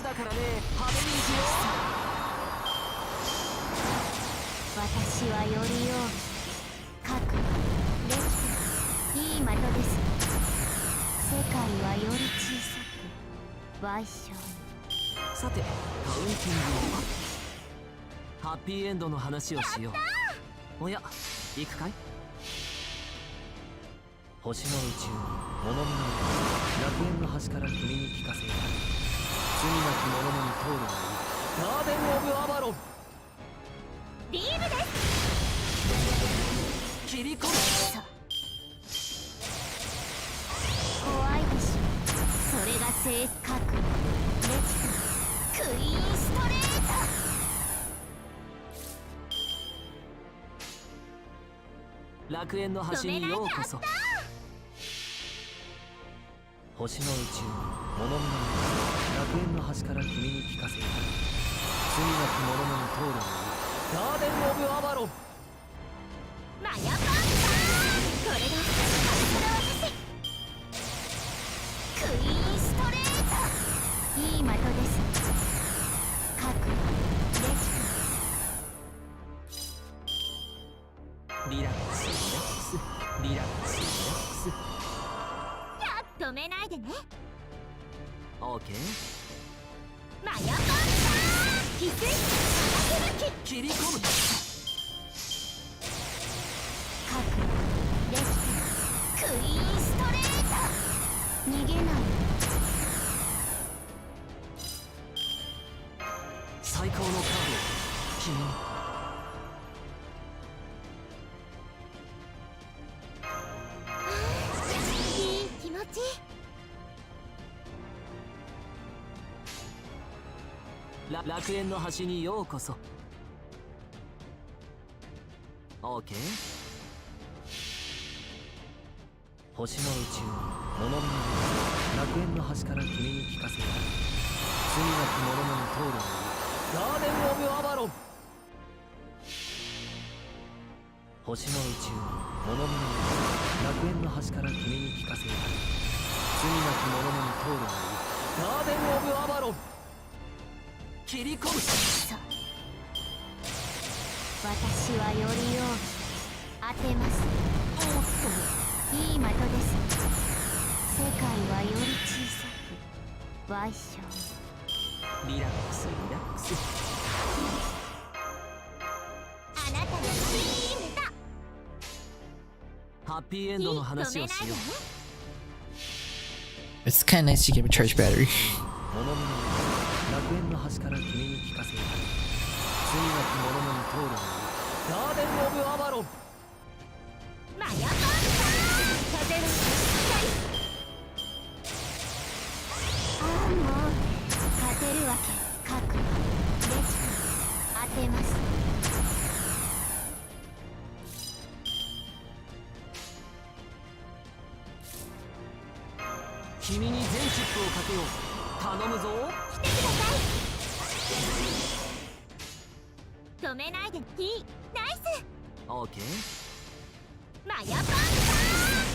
だからね、派手に行くよ。私はより大きく覚悟できたいい的です世界はより小さく賠償に。さてカウンティングオーバー。ハッピーエンドの話をしよう。おや行くかい？星の宇宙に物見の楽園の端から君に聞かせよう。罪なき者のに通るがいい。ガーデン・オブ・アバロン。ビームです切り込む。怖いでしょそれが正確できたクイーンストレート楽園の端にようこそ。星の宇宙に物見の楽園の端から君に聞かせよう。罪なき者のに通るがいい。ガーデン・オブ・アバロン。マヤパンサーこれが体を見せクイーンストレートいい的です覚悟できた。リラックスリラックスリラックスリラックス。止めないでね。オーケー。マヤパンサー気づいて切り込む。覚悟できたクイーンストレート逃げない最高のカードを君に。いい気持ち楽園の端にようこそ。オーケー。星の宇宙に物見の楽園の端から君に聞かせよう。罪なき者のに通るがいい。ガーデン・オブ・アバロン。星の宇宙に物々の楽園の端から君に聞かせたい。罪なき者のに通るがいい。ガーデン・オブ・アバロン。切り込む。そう、私はより多く当てます。おっと、いい的です。世界はより小さく賠償。リラックスリラックス。あなたのチームだ。ハッピーエンドの話をしよう。 It's kind of nice to give a charge battery. 物々の楽園の端から君に聞かせたい。罪なき者のに通るがいい。ガーデン・オブ・アバロン。マヤコンさん、風の光。ああ、もう勝てるわけ覚悟できた。当てます。君に全チップをかけよう。頼むぞ。来てください。止めないでいい。ナイス。オーケー。マヤパンさ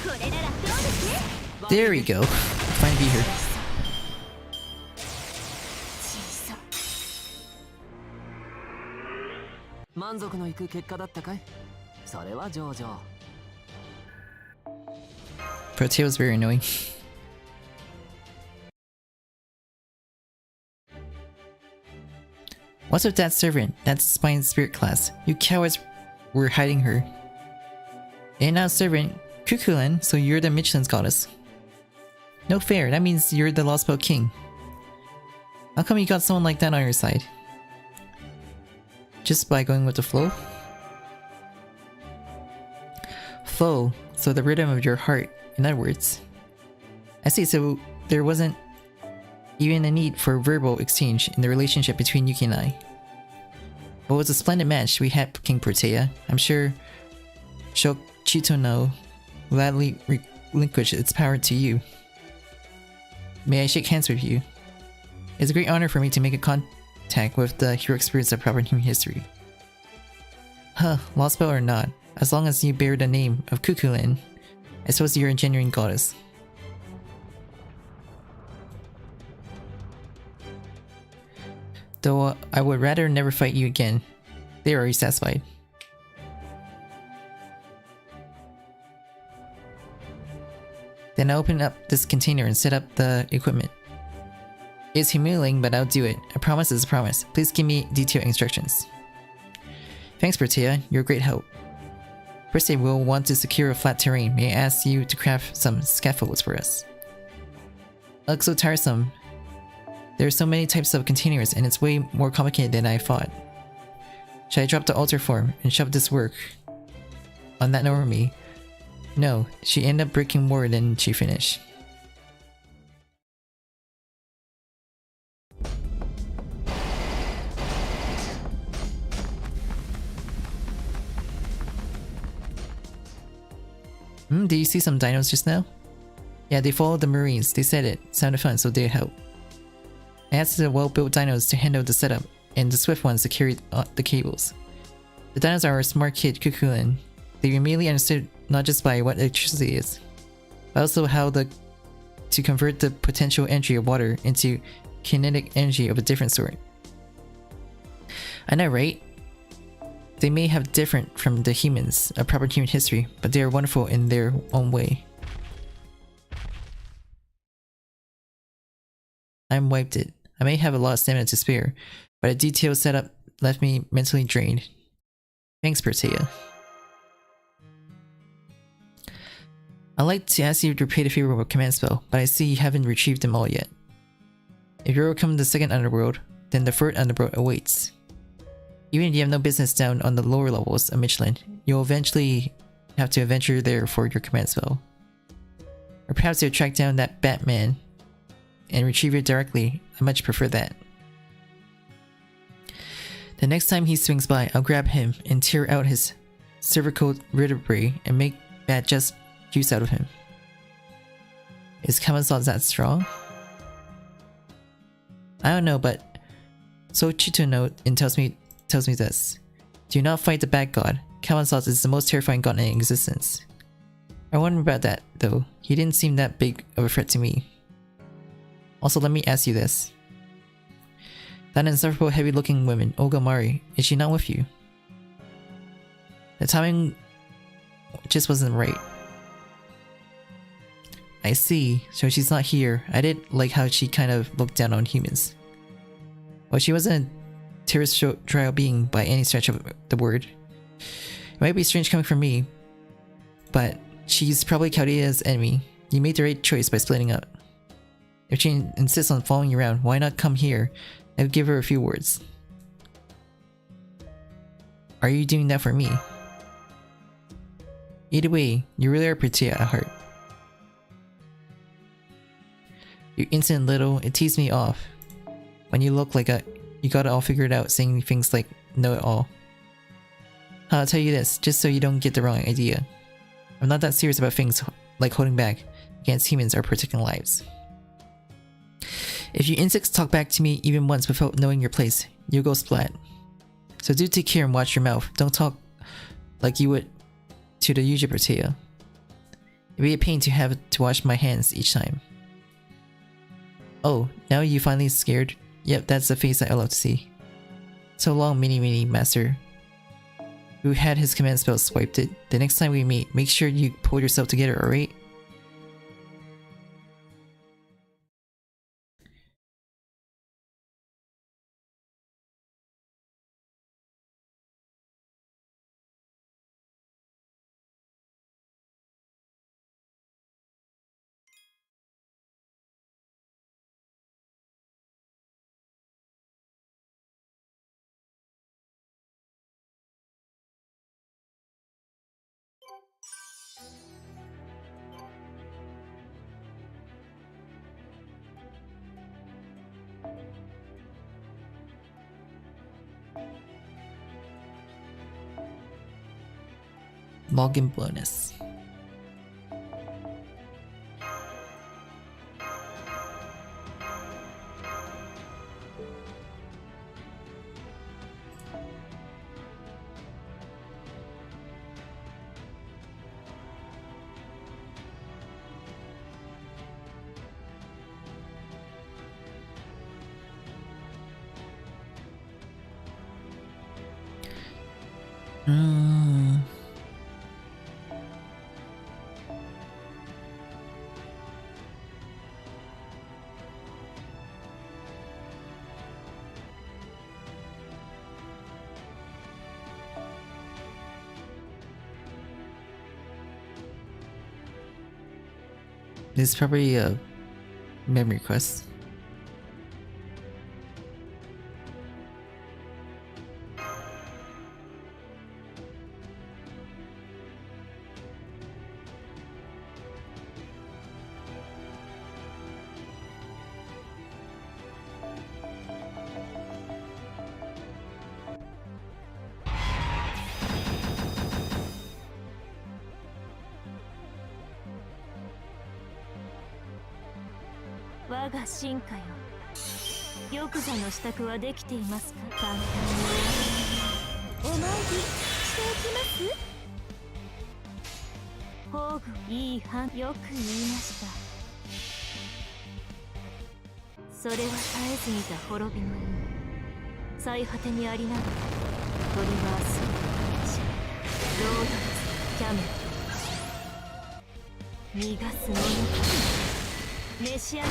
ん、これならどうですね。 There we go. Fine be here. 小さ。満足のいく結果だったかい。それは上々。 Protea was very annoying. What's with that servant? That's spine spirit class. You cowards were hiding her. And now servant, Kukulan, so you're the Mictlan's goddess. No fair, that means you're the Lostbelt king. How come you got someone like that on your side? Just by going with the flow? Flow, so the rhythm of your heart, in other words. I see, so there wasn't even a need for verbal exchange in the relationship between Yuki and I. But it was a splendid match we had, King Protea. I'm sure Yukitomo will gladly relinquish its power to you. May I shake hands with you? It's a great honor for me to make a contact with the heroic spirits of proper human history. Huh, Lostbelt or not, as long as you bear the name of Kukulan, I suppose you're a genuine goddess. Though I would rather never fight you again. They are already satisfied. Then I open up this container and set up the equipment. It's humiliating, but I'll do it. A promise is a promise. Please give me detailed instructions. Thanks, Protea. You're a great help. First, we'll want to secure a flat terrain. May I ask you to craft some scaffolds for us? Looks so tiresome. There are so many types of containers, and it's way more complicated than I thought. Should I drop the altar form and shove this work on that over me? No, she ended up breaking more than she finished. Did you see some dinos just now? Yeah, they followed the marines. They said it sounded fun, so they'd help. I asked the well-built dinos to handle the setup, and the swift ones to carry the cables. The dinos are a smart kid, Kukulan. They immediately understood not just by what electricity is, but also how to convert the potential energy of water into kinetic energy of a different sort. I know, right? They may have different from the humans, a proper human history, but they are wonderful in their own way. I'm wiped it. I may have a lot of stamina to spare, but a detailed setup left me mentally drained. Thanks, Protea. I'd like to ask you to repeat a favor of a command spell, but I see you haven't retrieved them all yet. If you overcome the second underworld, then the third underworld awaits. Even if you have no business down on the lower levels of Mictlan, you'll eventually have to venture there for your command spell. Or perhaps you'll track down that Batman and retrieve it directly. I much prefer that. The next time he swings by, I'll grab him and tear out his cervical vertebrae and make bad just juice out of him. Is common sense that strong? I don't know, but so Yukitomo tells me this. Do not fight the bad god. Kawan's is the most terrifying god in existence. I wonder about that, though. He didn't seem that big of a threat to me. Also, let me ask you this. That insufferable heavy-looking woman, Olga Mari, is she not with you? The timing just wasn't right. I see, so she's not here. I did like how she kind of looked down on humans. Well, she wasn't a terrestrial being by any stretch of the word. It might be strange coming from me, but she's probably Chaldea's enemy. You made the right choice by splitting up. If she insists on following you around, why not come here and give her a few words? Are you doing that for me? Either way, you really are pretty at heart. You innocent little, it teased me off. When you look like you got it all figured out, saying things like know it all. I'll tell you this, just so you don't get the wrong idea. I'm not that serious about things like holding back against humans or protecting lives. If you insects talk back to me even once without knowing your place, you'll go splat. So do take care and watch your mouth. Don't talk like you would to the usual Protea. It'd be a pain to have to wash my hands each time. Oh, now you finally scared? Yep, that's the face I love to see. So long, mini master. Who had his command spell swiped it. The next time we meet, make sure you pull yourself together, alright? Login bonus. This is probably a memory quest. Mesiah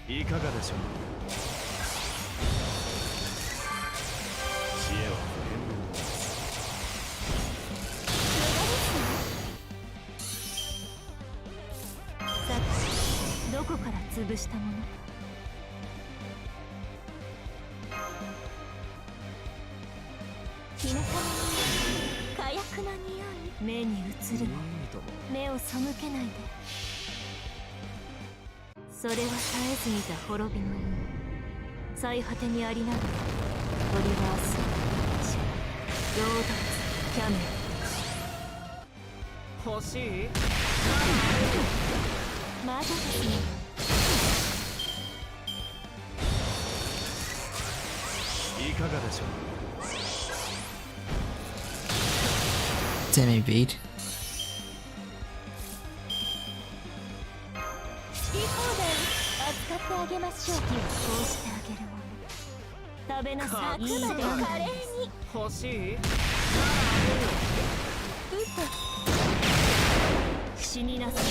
いかがでしょう。知恵は不変のさて、どこから潰したものか。きのこの火薬な匂い、目に映るも目を背けないで。それは絶えず見た滅びの意味。最果てにありながらトリバースロードレスキャメル。欲しい？まだですね。いかがでしょう。 Damn evade. 好き放題扱ってあげましょう。こうしてあげるもの食べなさい。あくまで華麗に欲しい。うっと死になさい。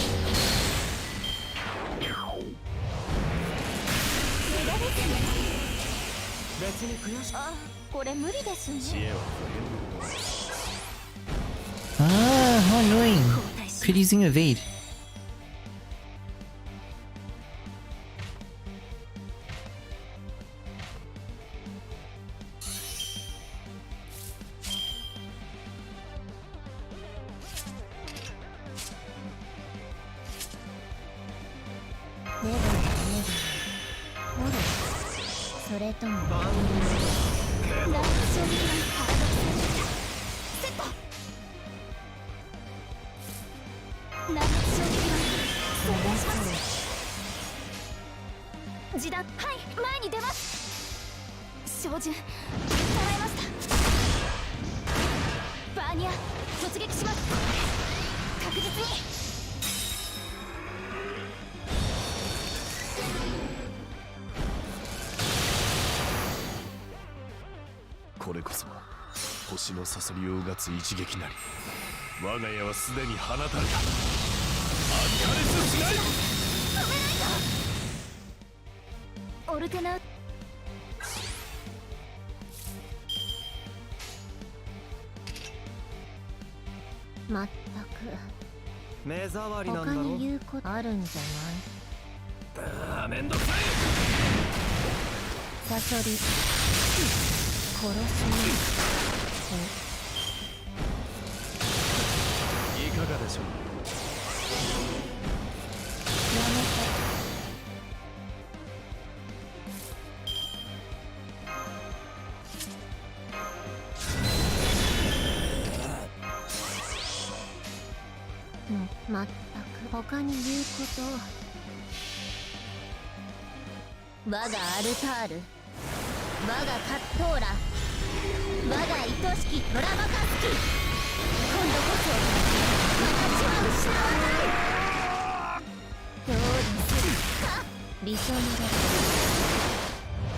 無駄ですね。別に悔しくあ、これ無理ですね。知恵は Ah, how annoying. Quit using evade. Never, それともラッションはパラドクサルセット。ラッションはお願いします。時短、はい、前に出ます。照準捉えました。バーニャ突撃します。確実に。これこそ星のサソリをうがつ一撃なり。我が家はすでに放たれた。アンカレスしない。止めないと。オルテナまったく目障りなん他だろ。に言うことあるんじゃない。ああ、めんどくさい。サソリ殺しいかがでしょう。やめて。まったく他に言うこと我がアルタール、我がカットーラ、我が愛しきトラバカスキ。今度こそ私は失わない。どうですか、理想のだ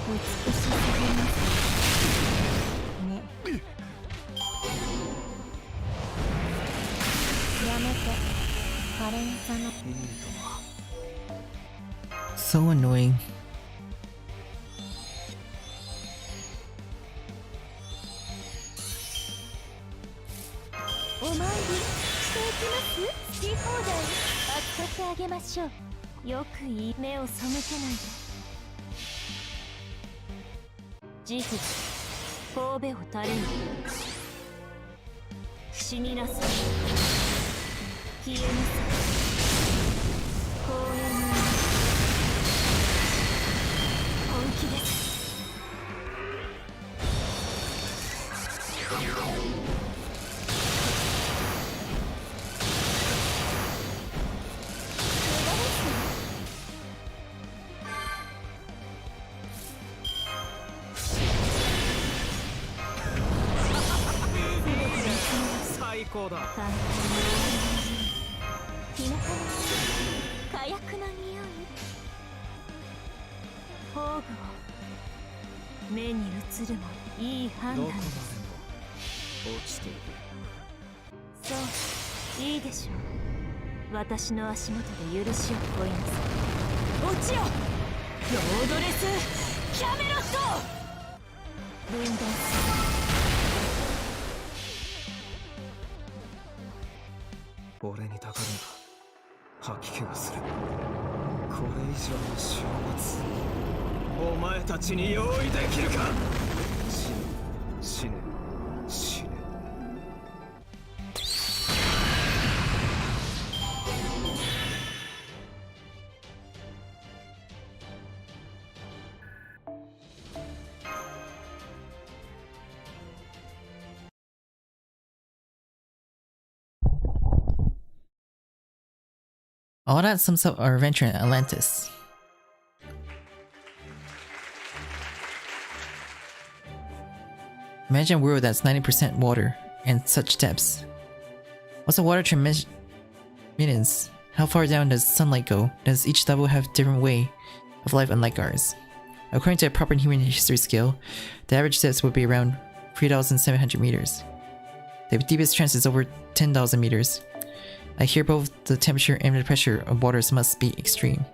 美しすぎますね。やめて、カレンサのSo annoying. お参りしていきます。好き放題扱ってあげましょう。よくいい目を背けないで。慈悲神戸を垂れぬ。死になさい。消えなさい。公園の本気です。最高だ。きのこの火薬の匂い。宝具を目に映るもいい判どこまでも断です。落ちている。そう、いいでしょう。私の足元で許しを乞いなさい。落ちよ、ロードレスキャメロット。分断する。俺にたかるが吐き気がする。これ以上の終末、お前たちに用意できるか。死ね、死ね、死ね。All that sums up our adventure in Atlantis. Imagine a world that's 90% water and such depths. What's the water transmittance? How far down does sunlight go? Does each level have different way of life unlike ours? According to a proper human history scale, the average depth would be around 3,700 meters. The deepest trench is over 10,000 meters. I hear both the temperature and the pressure of waters must be extreme.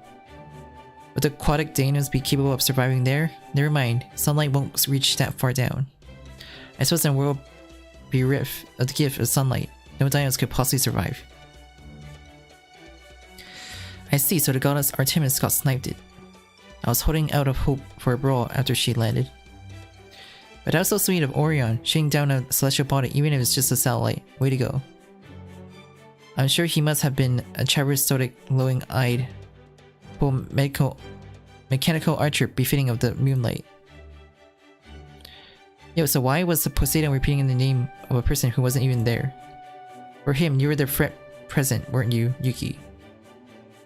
Would the aquatic dinos be capable of surviving there? Never mind, sunlight won't reach that far down. I suppose the world bereft of the gift of sunlight, no dinos could possibly survive. I see, so the goddess Artemis got sniped it. I was holding out of hope for a brawl after she landed. But that was so sweet of Orion, shooting down a celestial body even if it's just a satellite. Way to go. I'm sure he must have been a charismatic, glowing-eyed, mechanical archer befitting of the moonlight. Yo, so why was Poseidon repeating the name of a person who wasn't even there? For him, you were the present, weren't you, Yuki?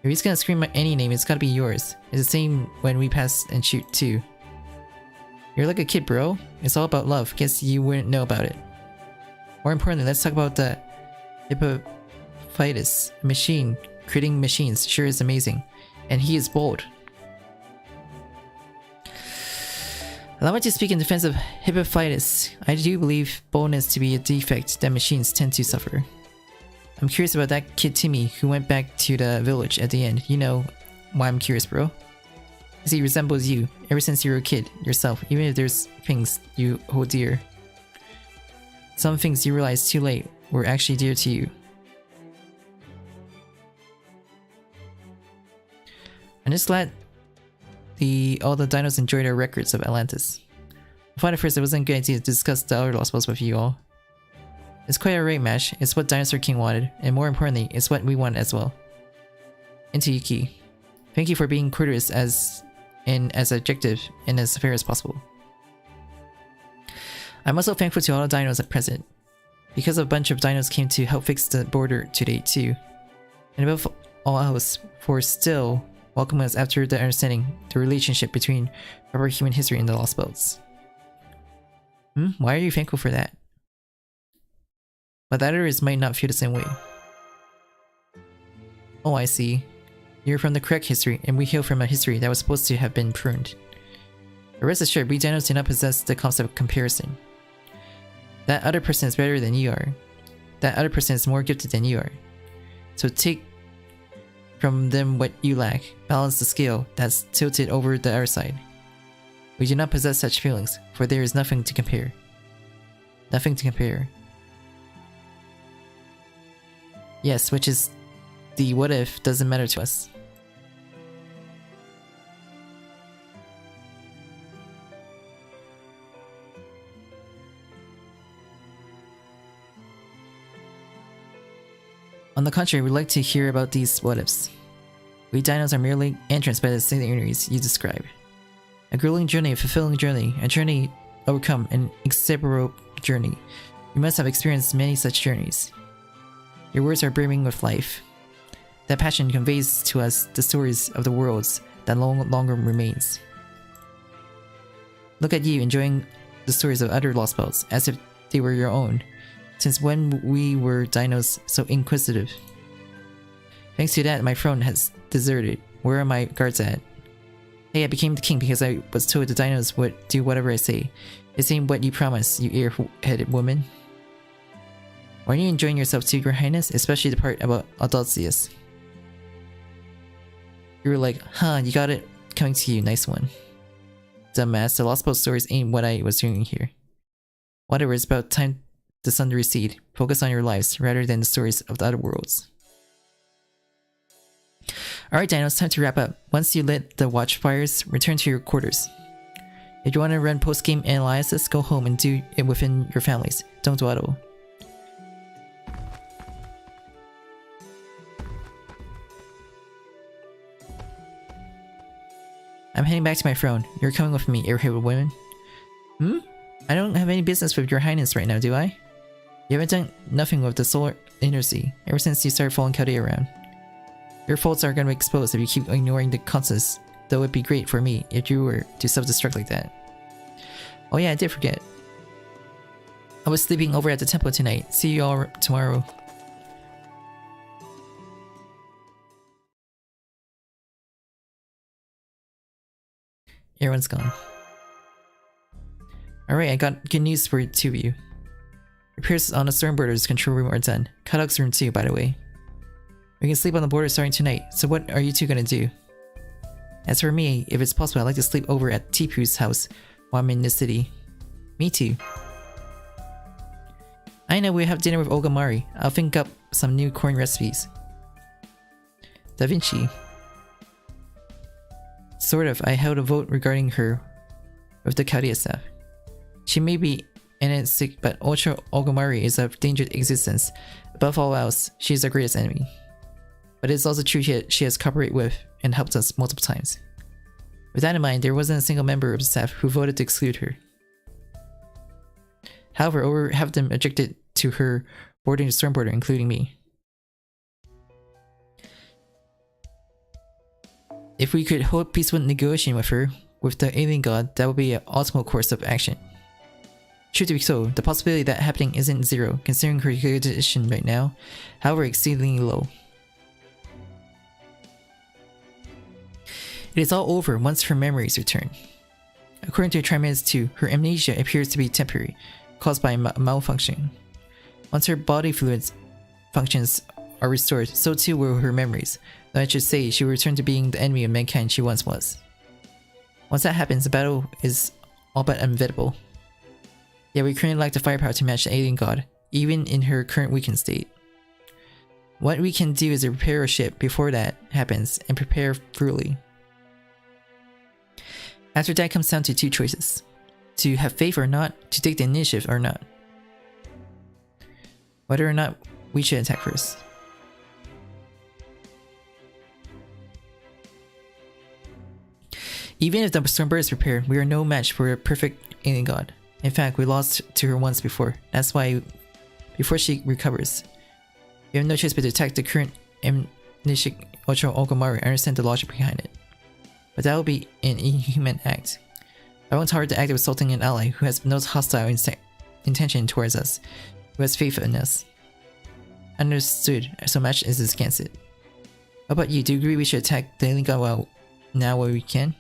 If he's gonna scream out any name, it's gotta be yours. It's the same when we pass and shoot too. You're like a kid, bro. It's all about love. Guess you wouldn't know about it. More importantly, let's talk about the Hippophytus machine. Creating machines sure is amazing. And he is bold. Allow me to speak in defense of Hippophytus. I do believe boldness to be a defect that machines tend to suffer. I'm curious about that kid Timmy who went back to the village at the end. You know why I'm curious, bro. Because he resembles you ever since you were a kid yourself, even if there's things you hold dear. Some things you realize too late were actually dear to you. I'm just glad all the dinos enjoyed our records of Atlantis. I thought at first it wasn't a good idea to discuss the other Lostbelts with you all. It's quite a great match, it's what Dinosaur King wanted, and more importantly, it's what we want as well. Into Yuki. Thank you for being courteous as objective and as fair as possible. I'm also thankful to all the dinos at present, because a bunch of dinos came to help fix the border today too. And above all else, for still welcoming us after the understanding the relationship between proper human history and the Lostbelts. Why are you thankful for that? But the others might not feel the same way. Oh, I see. You're from the correct history, and we hail from a history that was supposed to have been pruned. But rest assured, we dinos do not possess the concept of comparison. That other person is better than you are. That other person is more gifted than you are. So take from them what you lack, balance the scale that's tilted over the other side. We do not possess such feelings, for there is nothing to compare. Nothing to compare. Yes, which is the what if doesn't matter to us. On the contrary, we'd like to hear about these what ifs. We dinos are merely entranced by the scenarios you describe. A grueling journey, a fulfilling journey, a journey overcome, an inseparable journey. You must have experienced many such journeys. Your words are brimming with life. That passion conveys to us the stories of the worlds that no longer remains. Look at you enjoying the stories of other Lostbelts as if they were your own. Since when we were dinos so inquisitive? Thanks to that, my throne has deserted. Where are my guards at? Hey, I became the king because I was told the dinos would do whatever I say. It ain't what you promised, you ear-headed woman. Aren't you enjoying yourself too, Your Highness? Especially the part about Adolphius. You were like, huh, you got it coming to you, nice one. Dumbass, the Lostbelt stories ain't what I was doing here. Whatever, it's about time the sun to recede. Focus on your lives, rather than the stories of the other worlds. Alright dinos, time to wrap up. Once you lit the watchfires, return to your quarters. If you want to run post-game analysis, go home and do it within your families. Don't dawdle. I'm heading back to my throne. You're coming with me, airheaded women. I don't have any business with Your Highness right now, do I? You haven't done nothing with the solar inercy ever since you started following Kade around. Your faults are gonna be exposed if you keep ignoring the constants, though it'd be great for me if you were to self-destruct like that. Oh yeah, I did forget. I was sleeping over at the temple tonight. See you all tomorrow. Everyone's gone. Alright, I got good news for two of you. Repairs on the stern border's control room are done. Kadox's room too, by the way. We can sleep on the border starting tonight, so what are you two gonna do? As for me, if it's possible, I'd like to sleep over at Tipu's house while I'm in the city. Me too. I know we'll have dinner with Olga Mari. I'll think up some new corn recipes. Da Vinci. Sort of, I held a vote regarding her with the Kaudia staff. She may be sick, but Ultra Ogomari is of dangerous existence. Above all else, she is our greatest enemy. But it's also true she has cooperated with and helped us multiple times. With that in mind, there wasn't a single member of the staff who voted to exclude her. However, over half of them objected to her boarding the storm border, including me. If we could hold peaceful negotiation with her, with the alien god, that would be an optimal course of action. True to be so, the possibility of that happening isn't zero, considering her condition right now, however exceedingly low. It is all over once her memories return. According to Trimanis 2, her amnesia appears to be temporary, caused by malfunction. Once her body fluids functions are restored, so too will her memories. Though I should say, she will return to being the enemy of mankind she once was. Once that happens, the battle is all but unbeatable. Yet we currently lack the firepower to match the alien god, even in her current weakened state. What we can do is repair our ship before that happens, and prepare thoroughly. After that comes down to two choices. To have faith or not, to take the initiative or not. Whether or not we should attack first. Even if the Stormbird is prepared, we are no match for a perfect alien god. In fact, we lost to her once before. That's why, before she recovers, we have no choice but to attack the current amnesic Ultra Ogomari. I understand the logic behind it. But that would be an inhuman act. I won't tolerate the act of assaulting an ally who has no hostile intention towards us, who has faith in us. Understood, so much is against it. How about you? Do you agree we should attack the alien god now while we can?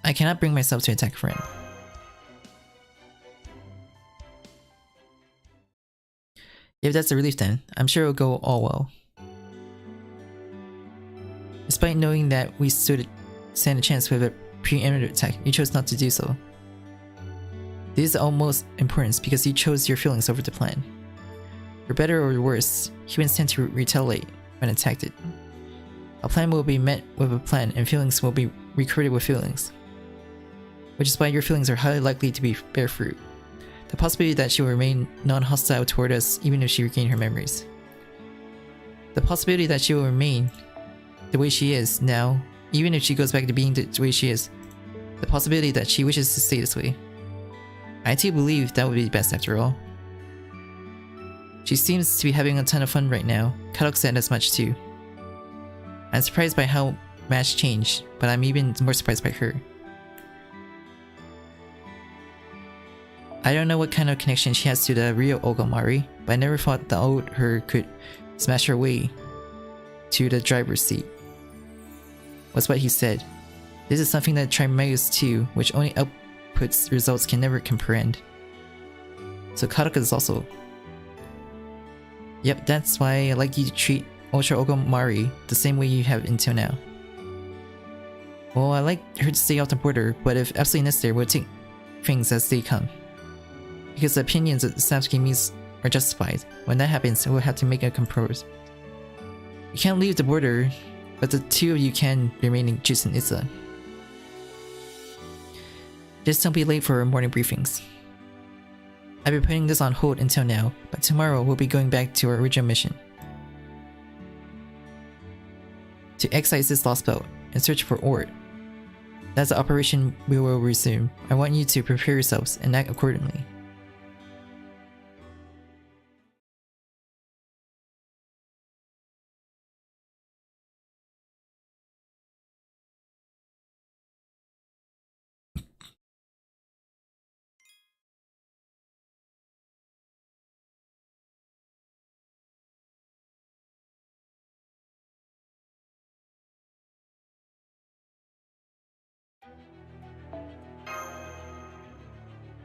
I cannot bring myself to attack a friend. If that's the relief then, I'm sure it'll go all well. Despite knowing that we stand a chance with a preeminent attack, you chose not to do so. This is almost important because you chose your feelings over the plan. For better or worse, humans tend to retaliate when attacked. A plan will be met with a plan and feelings will be recruited with feelings. Which is why your feelings are highly likely to bear fruit. The possibility that she will remain non-hostile toward us even if she regained her memories. The possibility that she will remain the way she is now, even if she goes back to being the way she is. The possibility that she wishes to stay this way. I too believe that would be best after all. She seems to be having a ton of fun right now. Kadox said as much too. I'm surprised by how much changed, but I'm even more surprised by her. I don't know what kind of connection she has to the real Ogomari, but I never thought the old her could smash her way to the driver's seat. Was what he said. This is something that Trimagus 2, which only outputs results, can never comprehend. So Kadoka is also... Yep, that's why I like you to treat Ultra Ogomari the same way you have until now. Well, I like her to stay off the border, but if absolutely necessary, we'll take things as they come. Because the opinions of the Satsuki means are justified. When that happens, we'll have to make a compromise. You can't leave the border, but the two of you can remain in JP-rKyECtnz. Just don't be late for our morning briefings. I've been putting this on hold until now, but tomorrow we'll be going back to our original mission. To excise this Lostbelt and search for ore. That's the operation we will resume. I want you to prepare yourselves and act accordingly.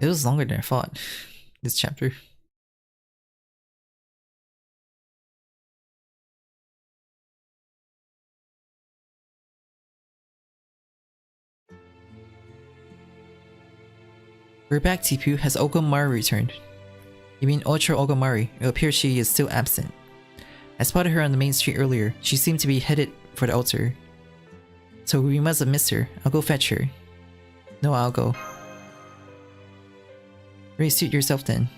It was longer than I thought, this chapter. We're back, Tipu. Has Ogomari returned? You mean Ultra Ogomari? It appears she is still absent. I spotted her on the main street earlier. She seemed to be headed for the altar. So we must have missed her. I'll go fetch her. No, I'll go. Ready, suit yourself then.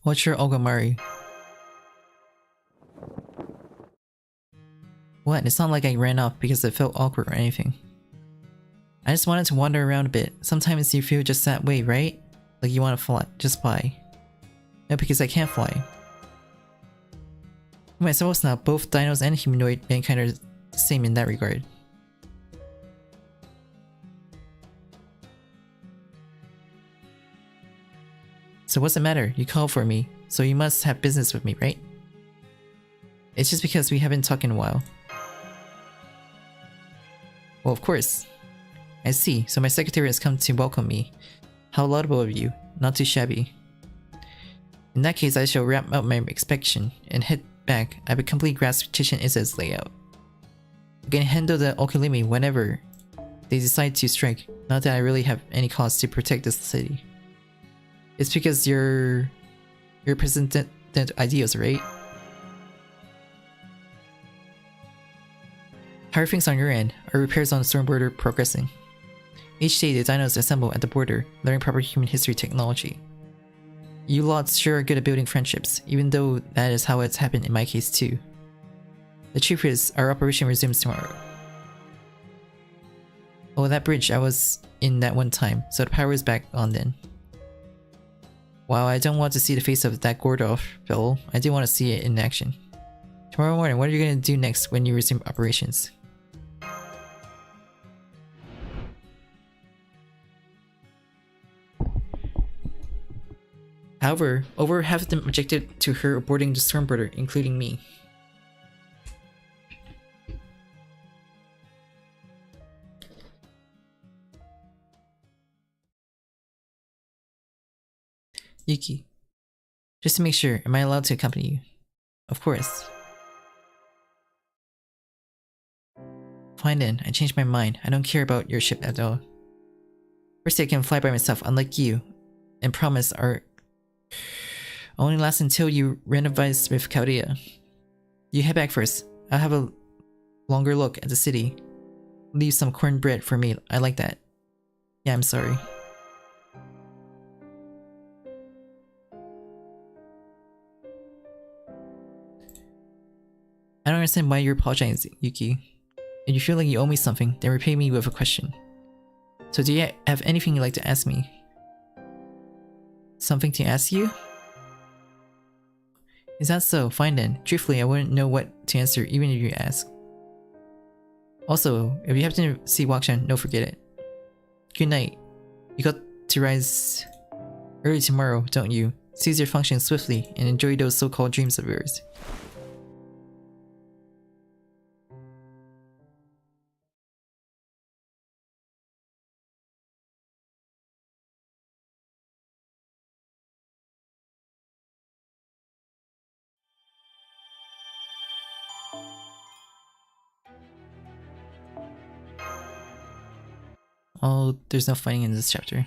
Ultra Ogomari. What? It's not like I ran off because it felt awkward or anything. I just wanted to wander around a bit. Sometimes you feel just that way, right? Like you want to fly. Just fly. No, because I can't fly. Myself now, both dinos and humanoid mankind are the same in that regard. So what's the matter? You called for me, so you must have business with me, right? It's just because we haven't talked in a while. Well, of course. I see, so my secretary has come to welcome me. How laudable of you. Not too shabby. In that case, I shall wrap up my inspection and head back. I have a complete grasp of JP-rKyECtnz's layout. I can handle the Okalimi whenever they decide to strike. Not that I really have any cause to protect this city. It's because you're presented ideals, right? How are things on your end? Are repairs on the storm border progressing? Each day the dinos assemble at the border, learning proper human history technology. You lots sure are good at building friendships, even though that is how it's happened in my case too. The truth is, our operation resumes tomorrow. Oh, that bridge, I was in that one time, so the power is back on then. While I don't want to see the face of that Gordolf fellow, I do want to see it in action. Tomorrow morning, what are you going to do next when you resume operations? However, over half of them objected to her aborting the stormboarder, including me. Yuki. Just to make sure, am I allowed to accompany you? Of course. Fine then, I changed my mind. I don't care about your ship at all. First I can fly by myself, unlike you, and promise our only lasts until you renovize with Chaldea. You head back first. I'll have a longer look at the city. Leave some cornbread for me. I like that. Yeah, I'm sorry. I don't understand why you're apologizing, Yuki. If you feel like you owe me something, then repay me with a question. So do you have anything you'd like to ask me? Something to ask you? Is that so? Fine then. Truthfully, I wouldn't know what to answer even if you ask. Also, if you happen to see Wakshan, don't forget it. Good night. You got to rise early tomorrow, don't you? Seize your function swiftly and enjoy those so-called dreams of yours. Oh, there's no fighting in this chapter.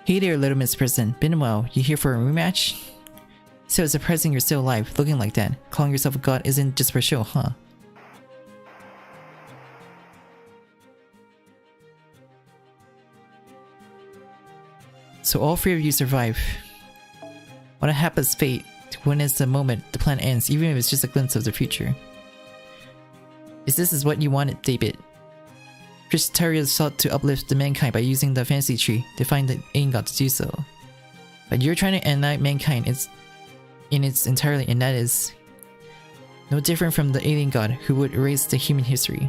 Hey there, little Miss President. Been a while. You here for a rematch? So it's surprising you're still alive, looking like that. Calling yourself a god isn't just for show, huh? So all 3 of you survive. What a hapless fate to witness the moment the plan ends, even if it's just a glimpse of the future. Is this what you wanted, David? Tristarius sought to uplift the mankind by using the fantasy tree to find the alien god to do so. But you're trying to annihilate mankind in its entirety, and that is no different from the alien god who would erase the human history.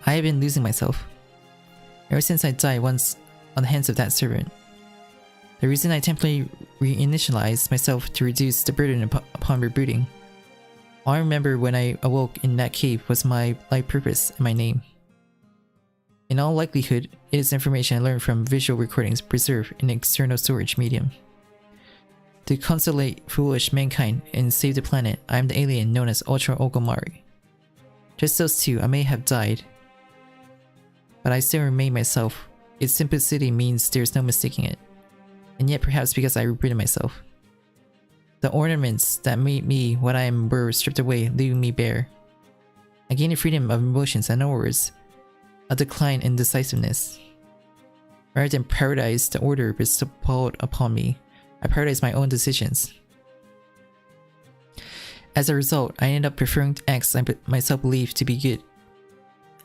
I have been losing myself ever since I died once on the hands of that servant. The reason I temporarily reinitialized myself to reduce the burden upon rebooting. All I remember when I awoke in that cave was my life purpose and my name. In all likelihood, it is information I learned from visual recordings preserved in an external storage medium. To consolate foolish mankind and save the planet, I am the alien known as Ultra Ogomari. Just those two, I may have died, but I still remain myself. Its simplicity means there's no mistaking it. And yet perhaps because I rebooted myself. The ornaments that made me what I am were stripped away, leaving me bare. I gained the freedom of emotions and words, a decline in decisiveness. Rather than prioritize the order bestowed upon me, I prioritized my own decisions. As a result, I ended up preferring acts I myself believed to be good.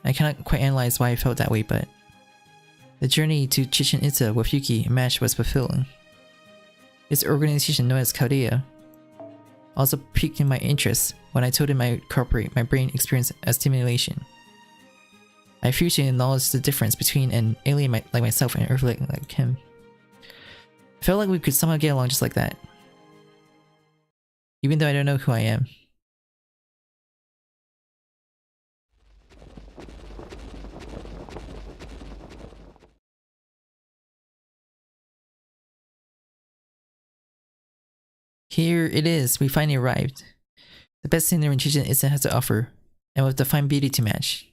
I cannot quite analyze why I felt that way, but the journey to Chichen Itza with Yuki and Mash was fulfilling. His organization known as Chaldea also piqued my interest when I told him I incorporate my brain experience as stimulation. I refused to acknowledge the difference between an alien like myself and an Earthling like him. I felt like we could somehow get along just like that, even though I don't know who I am. Here it is, we finally arrived. The best scenery Chichen Itza has to offer, and with the fine beauty to match.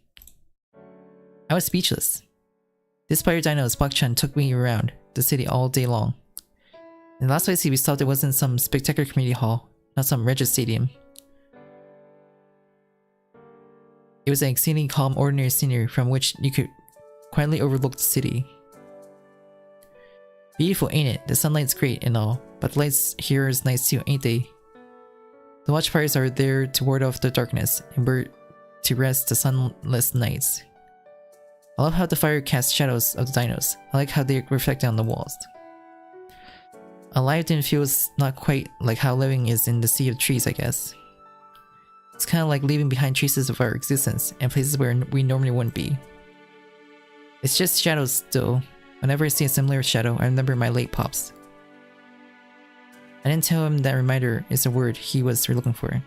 I was speechless. Despite your dinos, Bak-chan took me around the city all day long. In the last place we stopped, it wasn't some spectacular community hall, not some Regis Stadium. It was an exceedingly calm, ordinary scenery from which you could quietly overlook the city. Beautiful, ain't it? The sunlight's great and all, but the lights here is nice too, ain't they? The watchfires are there to ward off the darkness, and we're to rest the sunless nights. I love how the fire casts shadows of the dinos. I like how they reflect on the walls. Alive then feels not quite like how living is in the sea of trees, I guess. It's kind of like leaving behind traces of our existence and places where we normally wouldn't be. It's just shadows still. Whenever I see a similar shadow, I remember my late pops. I didn't tell him that reminder is the word he was looking for.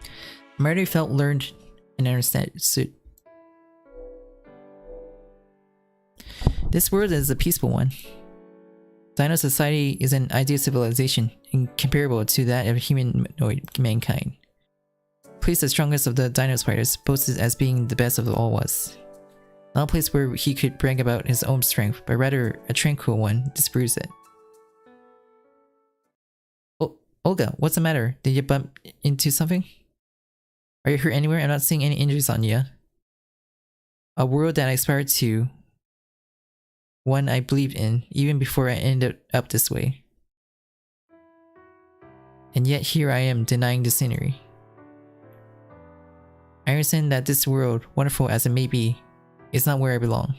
I already felt learned and understood. This world is a peaceful one. Dino society is an ideal civilization, incomparable to that of humanoid mankind. Place the strongest of the dino spiders, boasted as being the best of all was. Not a place where he could brag about his own strength, but rather a tranquil one disproves it. Oh, Olga, what's the matter? Did you bump into something? Are you hurt anywhere? I'm not seeing any injuries on you. A world that I aspired to. One I believed in, even before I ended up this way. And yet here I am denying the scenery. I understand that this world, wonderful as it may be, is not where I belong.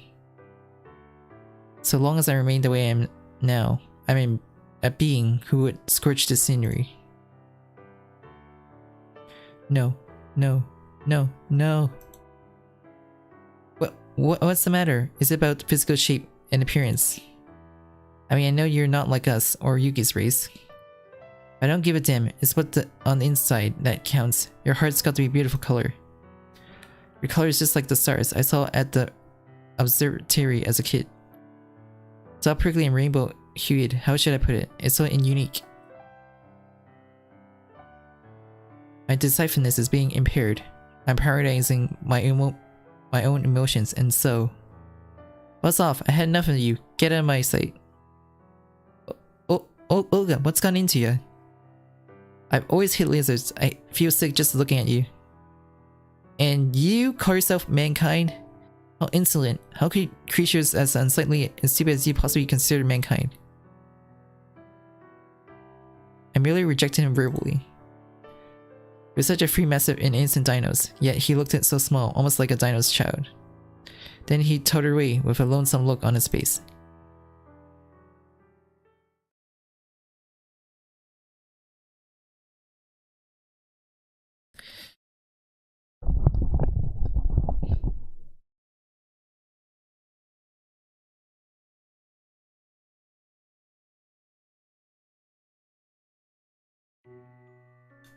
So long as I remain the way I am now, I'm a being who would scorch the scenery. No, no, no, no. What's the matter? Is it about physical shape and appearance? I mean, I know you're not like us or Yuki's race. I don't give a damn. It's on the inside that counts. Your heart's got to be a beautiful color. Your color is just like the stars I saw at the observatory as a kid. It's all prickly and rainbow hued. How should I put it? It's so unique. My decisiveness is being impaired. I'm prioritizing my own emotions, and so... Buzz off, I had enough of you. Get out of my sight. Olga, what's gone into you? I've always hate lizards. I feel sick just looking at you. And you call yourself mankind? How insolent. How could creatures as unsightly and stupid as you possibly consider mankind? I merely rejected him verbally. He was such a free, massive, and innocent dinos, yet he looked so small, almost like a dino's child. Then he tottered away with a lonesome look on his face.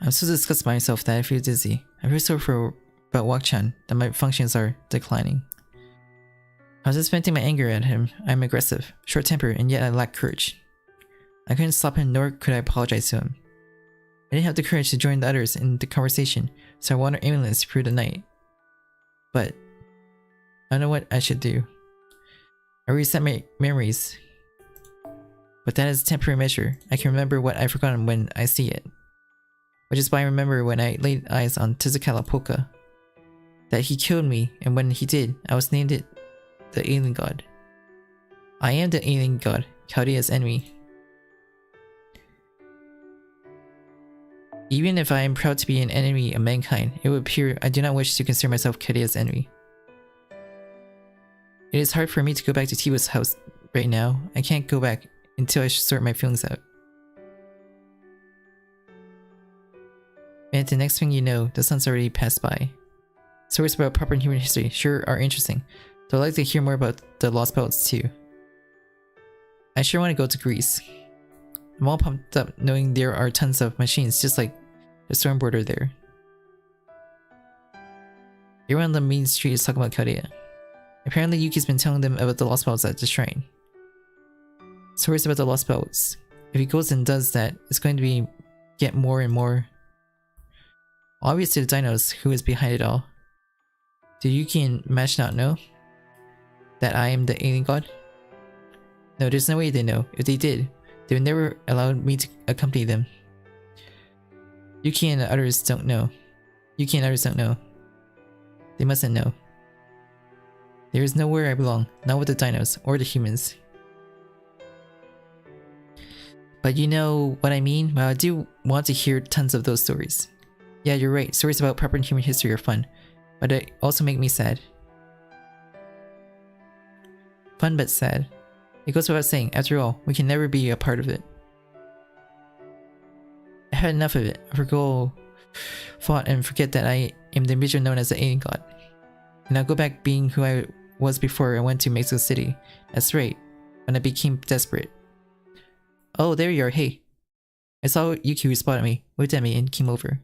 I'm so disgusted by myself that I feel dizzy. I feel so about Wak-chan that my functions are declining. I was just venting my anger at him. I'm aggressive, short-tempered, and yet I lack courage. I couldn't stop him, nor could I apologize to him. I didn't have the courage to join the others in the conversation, so I wandered aimless through the night. But I don't know what I should do. I reset my memories. But that is a temporary measure. I can remember what I've forgotten when I see it. Which is why I remember when I laid eyes on Tezukala Polka. That he killed me, and when he did, I was named it the alien god. I am the alien god, Kaldia's enemy. Even if I am proud to be an enemy of mankind, it would appear I do not wish to consider myself Kaldia's enemy. It is hard for me to go back to Tiwa's house right now. I can't go back until I sort my feelings out. And the next thing you know, the sun's already passed by. Stories about proper human history sure are interesting, though I'd like to hear more about the Lostbelts too. I sure want to go to Greece. I'm all pumped up knowing there are tons of machines just like the stormboarder there. Everyone on the main street is talking about Kaldia. Apparently Yuki's been telling them about the Lostbelts at the shrine. Stories about the Lostbelts. If he goes and does that, it's going to get more and more obvious to the dinos who is behind it all. Do Yuki and Mash not know that I am the alien god? No, there's no way they know. If they did, they would never allow me to accompany them. Yuki and the others don't know. Yuki and others don't know. They mustn't know. There is nowhere I belong, not with the dinos or the humans. But you know what I mean? Well, I do want to hear tons of those stories. Yeah, you're right. Stories about proper human history are fun, but they also make me sad. Fun but sad. It goes without saying, after all, we can never be a part of it. I had enough of it. I forgo, fought, and forget that I am the individual known as the alien god. And I'll go back being who I was before I went to Mexico City. That's right, when I became desperate. Oh, there you are, hey. I saw Yuki who spotted me, waved at me, and came over.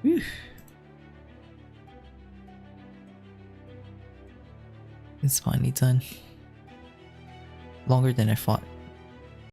Whew. It's finally done. Longer than I thought.